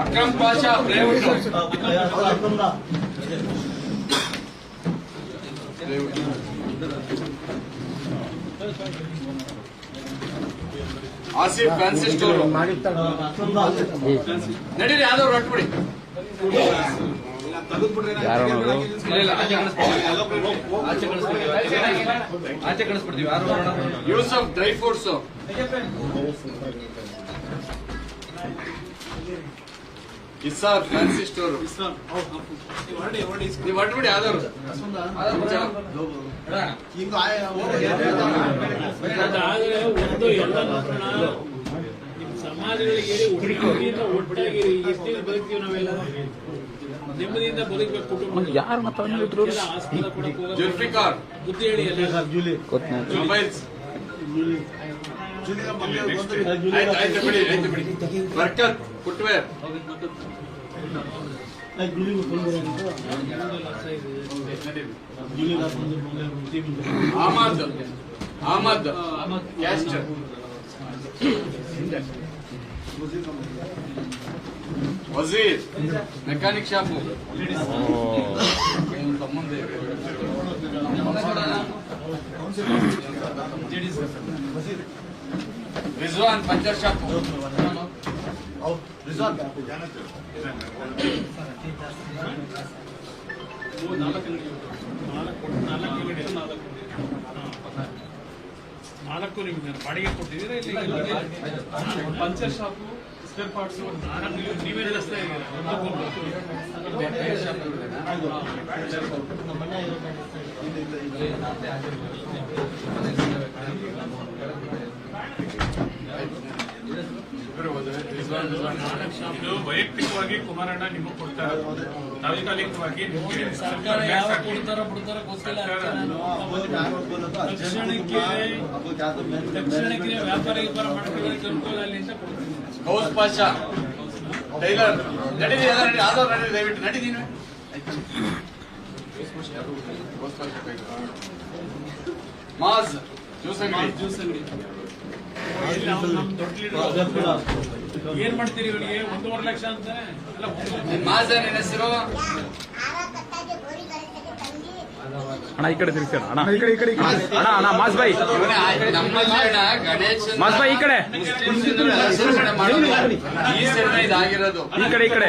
अक्रम पाशा आसिफ फैंसी स्टोर नडीरी यादव रट्बिड़ी ಆಚೆ ಕಳಿಸ್ಬಿಡ್ತೀವಿ. ಯೂಸಫ್ ಡ್ರೈ ಫ್ರೂಟ್ಸ್ ಇಸ್ಸಾರ್ ಫ್ಯಾನ್ಸಿ ಸ್ಟೋರ್ ನೀವು ಹೊರಟ್ಬಿಡಿ ಯಾವ್ದಾದ್ರು ಒಂದು ಎಲ್ಲ ಸಮಾಜಗಳಿಗೆ ನೆಮ್ಮದಿಯಿಂದ ಒಟ್ಟಾಗಿರಿ. ಎಷ್ಟು ದಿನ ಬದುಕ್ತೀವಿ ನಾವೆಲ್ಲ? ನೆಮ್ಮದಿಯಿಂದ ಬದುಕಬೇಕು ಕುಟುಂಬ. ಎಲ್ಲ ಆಸ್ಪತ್ರೆ ಕೊಡಕ್ಕೆ ಹೋಗೋದು. ಜುಲ್ಫಿಕಾರ್ ಬುದ್ಧಿ ಹೇಳಿ ಎಲ್ಲ. ಮೊಬೈಲ್ಸ್ ಆಯ್ತು ಬಿಡಿ ಬರ್ಕತ್ ಫುಟ್ವೇರ್ ಅಹಮದ್ ಕ್ಯಾಸ್ಟ್ Wazir mechanic shop Rizwan puncture shop ನಾಲ್ಕು ನಿಮ್ಗೆ ಬಾಡಿಗೆ ಕೊಟ್ಟಿದ್ದೀರಾ? ಇಲ್ಲಿ ಪಂಚರ್ ಶಾಪು, ಸ್ಪೇರ್ ಪಾರ್ಟ್ಸ್ ನೀವೇ ನಡೆಸ್ತಾ ಇದ್ದೀರಾ? ಇದು ವೈಯಕ್ತಿಕವಾಗಿ ಕುಮಾರಣ್ಣ ನಿಮಗೆ ಕೊಡ್ತಾರೆ, ತಾತ್ಕಾಲಿಕವಾಗಿ ಸರ್ಕಾರ ಯಾವ ಕೊಡ್ತಾರೋ ಗೊತ್ತಿಲ್ಲ. ತಕ್ಷಣಕ್ಕೆ ವ್ಯಾಪಾರ ಮಾಡ್ಕೊಳ್ಳೋಕೆ ಅನುಕೂಲ ಅಲ್ಲಿ ಅಂತ ಕೊಡ್ತೀನಿ. ಗೌಸ್ ಪಾಷಾ ಟೈಲರ್ ನಡೀರಿ ಆದವ್ರು ನಡೀರಿ ದಯವಿಟ್ಟು ನಡೀತೀನಿ. ಮಾಸ್ ಜ್ಯೂಸ್ ಅಂಗಡಿ ಏನ್ ಮಾಡ್ತೀರಿ ಇವರಿಗೆ? 1.5 ಲಕ್ಷ ಅಂತಾನೆ. ಮಾಸ್ ನಿನ್ನ ಹೆಸರು ಅಣ್ಣ ಈ ಕಡೆ ತಿರ್ಸಿ ಅಣ್ಣ, ಅಣ್ಣ ಮಾಸ್ ಬಾಯ್, ನಮ್ಮಲ್ಲಿ ಗಣೇಶ್ ಮಾಸ್ ಬಾಯ್ ಈ ಕಡೆ, ಈ ಸೆಡ್ನ ಇದಾಗಿರೋದು. ಈ ಕಡೆ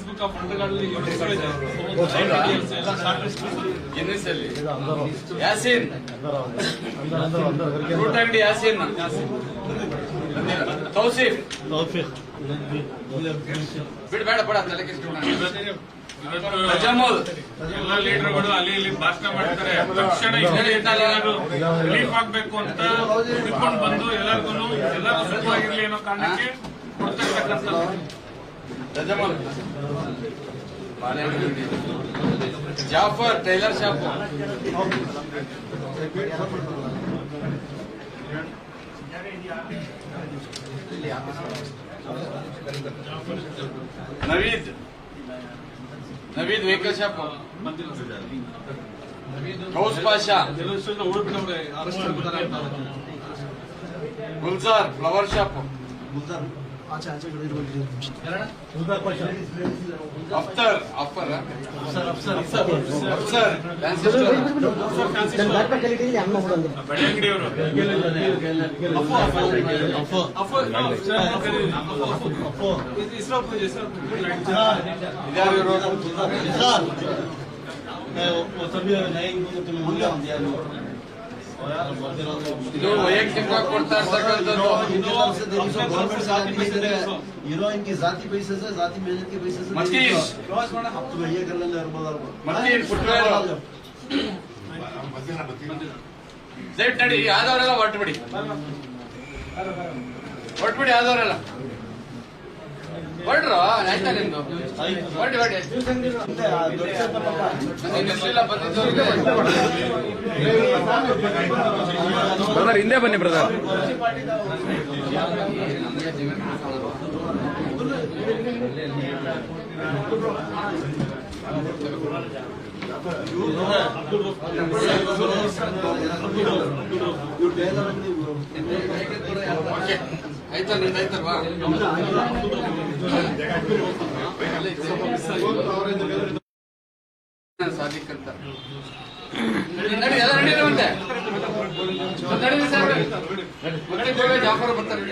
ಬುಕ್ ಆಫ್ ಫಂಡ್ಗಳಲ್ಲಿ ಎನ್ಎಸ್ಎಲ್ಲಿ ಯಾಸೀನ್ ಫ್ರೂಟ್ ಅಂಗಡಿ ಯಾಸೀನ್ ತೌಸೀಫ್ ಬಿಡ್ಬೇಡ ಬೇಡ ತಜಮುಲ್ ಎಲ್ಲ ಲೀಡರ್ಗಳು ಅಲ್ಲಿ ಇಲ್ಲಿ ಭಾಷಣ ಮಾಡ್ತಾರೆ. ತಕ್ಷಣ ರಿಲೀಫ್ ಆಗ್ಬೇಕು ಅಂತ ಹಿಡ್ಕೊಂಡು ಬಂದು ಎಲ್ಲರಿಗೂ ಸುಖವಾಗಿರ್ಲಿ ಅನ್ನೋ ಕಾರಣಕ್ಕೆ ಕೊಡ್ತಿರ್ತಕ್ಕಂಥದ್ದು. Tajamul Jafar tailor shop Naveed vehicle shop Ghouse Pasha Gulzar flower shop ಅಫ್ತರ್ ಇದು ವೈಯಕ್ತಿಕವಾಗಿ ಕೊಡ್ತಾ ಇರ್ತಕ್ಕಂಥದ್ದು. हीरोइन की जाती पैसे से जाती मेहनत के पैसे से मतीश अब तो भैया कर लेंगे ಮತ್ತೀನ್ ಫುಟ್ವೇರ್ ದಯವಿಟ್ಟು ನಡಿ. ಯಾವ್ದವರೆಲ್ಲ ಹೊರಟ್ಬಿಡಿ ಯಾವ್ದವರೆಲ್ಲ ಹೊರಡ್ರು ಆಯ್ತಾ ನಿಂದು ಹೊರಡಿ ಬ್ರದರ್ ಹಿಂದೆ ಬನ್ನಿ ಬ್ರದರ್. ಆಯ್ತಾ ನಿಂದ ಆಯ್ತಲ್ವಾ? ಸಾದಿಕ್ ಅಂತ ನಡಿ ಎಲ್ಲ ನಡೀರಿ ಮತ್ತೆ ನಡೀರಿ ಸರ್ ಮತ್ತೆ ಜಾಫರ್ ಬರ್ತಾರೆ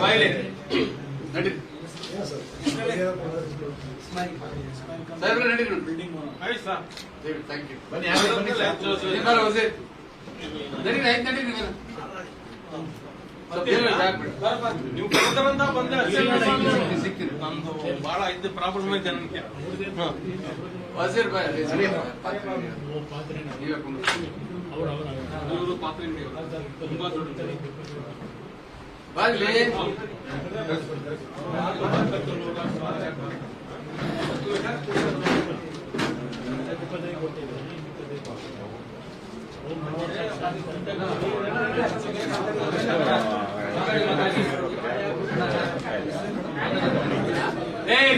ಬಾಯಿಲಿ ನಡಿ ಸರ್ ನಡೀರಿ ಥ್ಯಾಂಕ್ ಯು ನಡೀರಿ ಆಯ್ತು ನಡೀರಿ ನೀವು ಕರೆದರಂತ ಬಂದ್ರೆ ನಮ್ದು ಬಹಳ ಇದು ಪ್ರಾಬ್ಲಮ್ ಐತೆ ನನಗೆ. ವಜೀರ್ ಭಾಯ್ ಇವರು ಪಾತ್ರೆ ತುಂಬಾ ದೊಡ್ಡ ಬಾಗ್ಲಿ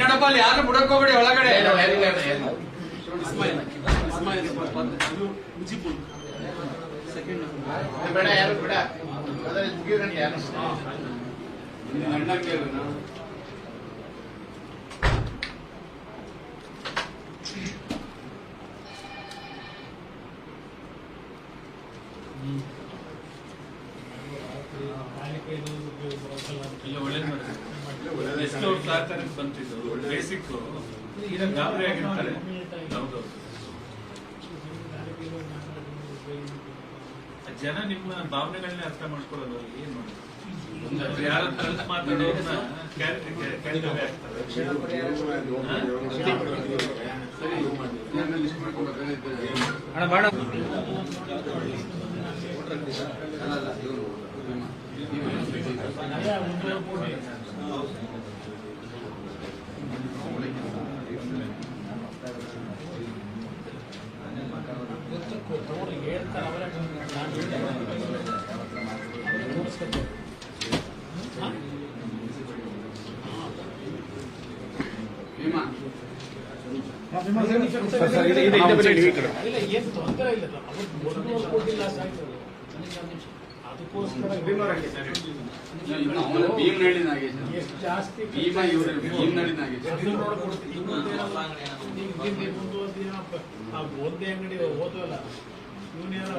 ನೋಡಪ್ಪ ಅಲ್ಲಿ ಯಾರು ಬಿಡಕ್ ಹೋಗ್ಬೇಡಿ ಒಳಗಡೆ. ಬೇಡ ಯಾರು ಬಿಡ ಅಣ್ಣ ಕೇಳು. ಎಲ್ಲ ಒಳ್ಳೇದು ಮಾಡಿದ್ರು. ಎಷ್ಟು ಅವ್ರ ಸಹಕಾರಕ್ಕೆ ಬಂತಿದ್ದು ಬೇಸಿಕ್ ಗಾಬರಿ ಆಗಿರ್ತಾರೆ. ಹೌದು, ಜನ ನಿಮ್ಮ ಭಾವನೆಗಳನ್ನ ಅರ್ಥ ಮಾಡ್ಕೊಳ್ಳೋದು ಏನ್ ಮಾಡೋದು. ಯಾರ ಕಲ್ತು ಮಾತಾಡೋದನ್ನ ಕೆಳಗಡೆ ಆಗ್ತದೆ. ಅಣ್ಣ ಬೇಡ ಏನ್ ತೊಂದರೆ ಇಲ್ಲ. ಕೊಟ್ಟಿಲ್ಲ ಅದಕ್ಕೋಸ್ಕರ ಎಷ್ಟು ಜಾಸ್ತಿ ಒಂದೇ ಅಂಗಡಿ ಓದೋಲ್ಲ ಇವನೇನೋ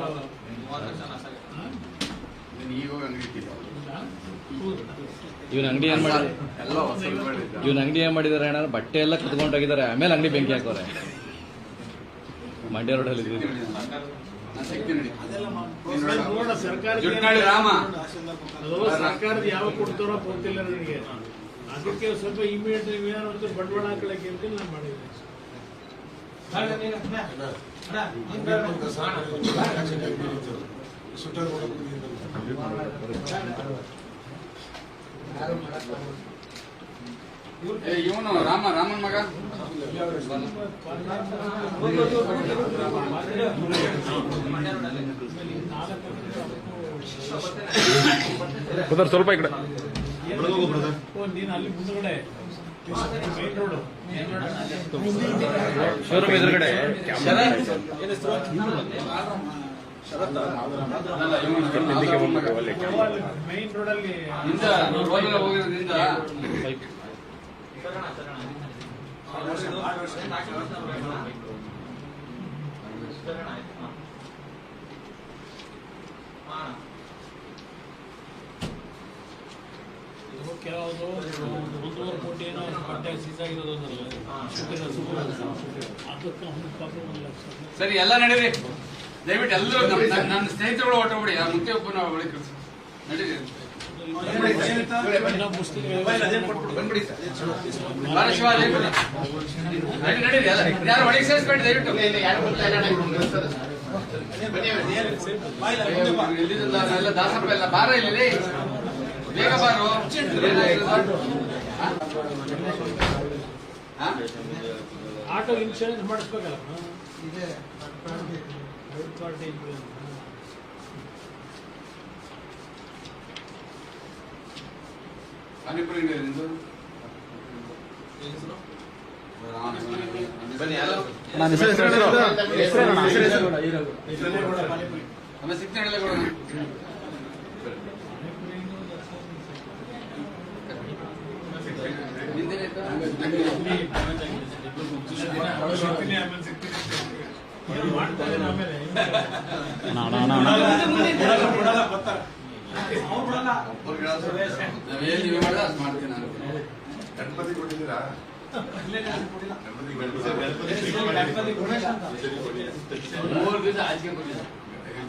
ಇವನ್ ಅಂಗಡಿ ಏನ್ ಮಾಡಿ ಇವನ್ ಅಂಗಡಿ ಏನ್ ಮಾಡಿದಾರೆ ಅಣ್ಣ, ಬಟ್ಟೆ ಎಲ್ಲ ಕುತ್ಕೊಂಡೋಗಿದ್ದಾರೆ, ಆಮೇಲೆ ಅಂಗಡಿ ಬೆಂಕಿ ಹಾಕೋರೆ. ಮಂಡ್ಯ ರೋಡಲ್ಲಿ ಸರ್ಕಾರದ ಯಾವ ಕೊಡ್ತಾರೋ ಗೊತ್ತಿಲ್ಲ ನನಗೆ. ಅದಕ್ಕೆ ಸ್ವಲ್ಪ ಇಮಿಡಿಯೇಟ್ ಏನಾದ್ರು ಬಂಡವಾಳ ಹಾಕೊಳ್ಳಕ್ಕೆ ಅಂತ ನಾನು ಮಾಡಿದ್ದೆ. ಇವನು ರಾಮನ್ ಮಗ ಸ್ವಲ್ಪ ಈ ಕಡೆ ನೀನು ಅಲ್ಲಿ ಮುಂದಗಡೆ ಮೇನ್ ರೋಡ್ ಶೋರೂಮ್ ಎದುರುಗಡೆ ಮೇನ್ ರೋಡ್ ಅಲ್ಲಿ ಹೋಗಿರೋದ್ರಿಂದ ಕೆಲವುದು 1.5 ಕೋಟಿ ಏನೋ ಬಟ್ಟೆ ಸೀಸಾಗಿರೋದಲ್ಲ, ಅದಕ್ಕೆ ಪಾಪ 1 ಲಕ್ಷ. ಸರಿ, ಎಲ್ಲ ನಡೀರಿ ದಯವಿಟ್ಟು. ಎಲ್ಲರೂ ನನ್ನ ಸ್ನೇಹಿತರುಗಳು ಹೊಟ್ಟೋಗ್ಬಿಡಿ. ಆ ಮುಖ್ಯ ಒಬ್ಬನ ಒಳಗೆ ನಡೀರಿ. ನಡೀರಿ, ಯಾರು ಒಳಗೆ ಸೇರಿಸ್ಬೇಡಿ ದಯವಿಟ್ಟು. ಎಲ್ಲ ದಾಸಪ್ಪ ಎಲ್ಲ ಬಾರ ಇಲ್ಲಿ, ಬೇಗ ಬಾರು. ಆಟೋ ಇನ್ಶೂರೆನ್ಸ್ ಮಾಡಿಸ್ಬೇಕಲ್ಲ. ಪಾನಿಪುರಿ ನಿಂದು ಆಮೇಲೆ ಸಿಕ್ತೇಳಲ್ಲ ಕೊಡೋಣ. ನೀವೇ ಮಾಡಿದ ಅದು ಮಾಡ್ತೀನಿ ನಾನು. ಗಣಪತಿ ಕೊಟ್ಟಿದ್ದೀರಾ? 3 ದಿವಸ ಆಚೆಗೆ ಬಂದಿದ್ದ.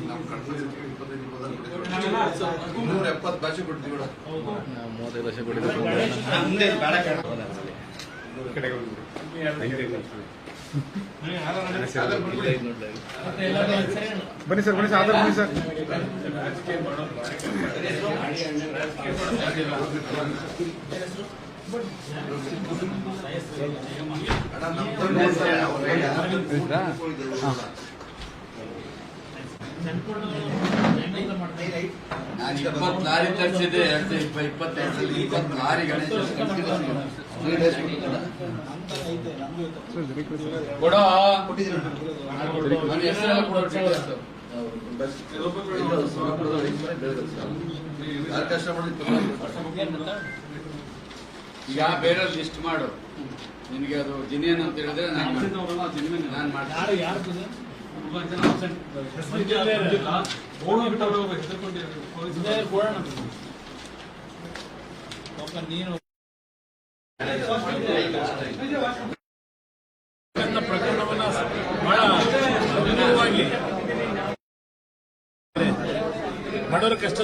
ನಮ್ಮ ಕನ್ನಡ 270 ಭಾಷೆ ಕೊಡ್ತೀವಿ ಕೂಡ 35 ಲಕ್ಷ ಕೊಟ್ಟಿದ್ದಾರೆ. ಬನ್ನಿ ಸರ್, ಬನ್ನಿ ಸರ್, ಆಧಾರ್ ಬನ್ನಿ ಸರ್. ನಾನು 20 ಲಾರಿ ತರಿಸಿದ್ದೆ 2022 20 ಲಾರಿ ಗಣೇಶ ಕೊಡೋ ನನ್ನ ಹೆಸರೆಲ್ಲ ಕೊಡೋ ಈಗ ಬೇರೆ ಲಿಸ್ಟ್ ಮಾಡು. ನಿನಗೆ ಅದು ಜಿನಿಯನ್ ಅಂತ ಹೇಳಿದ್ರೆ ನಾನು ಮಾಡ್ತೀನಿ. ನೀನು ಪ್ರಕರಣವನ್ನ ಬಹಳ ಗಂಭೀರವಾಗಿ ಬಡವರ ಕಷ್ಟ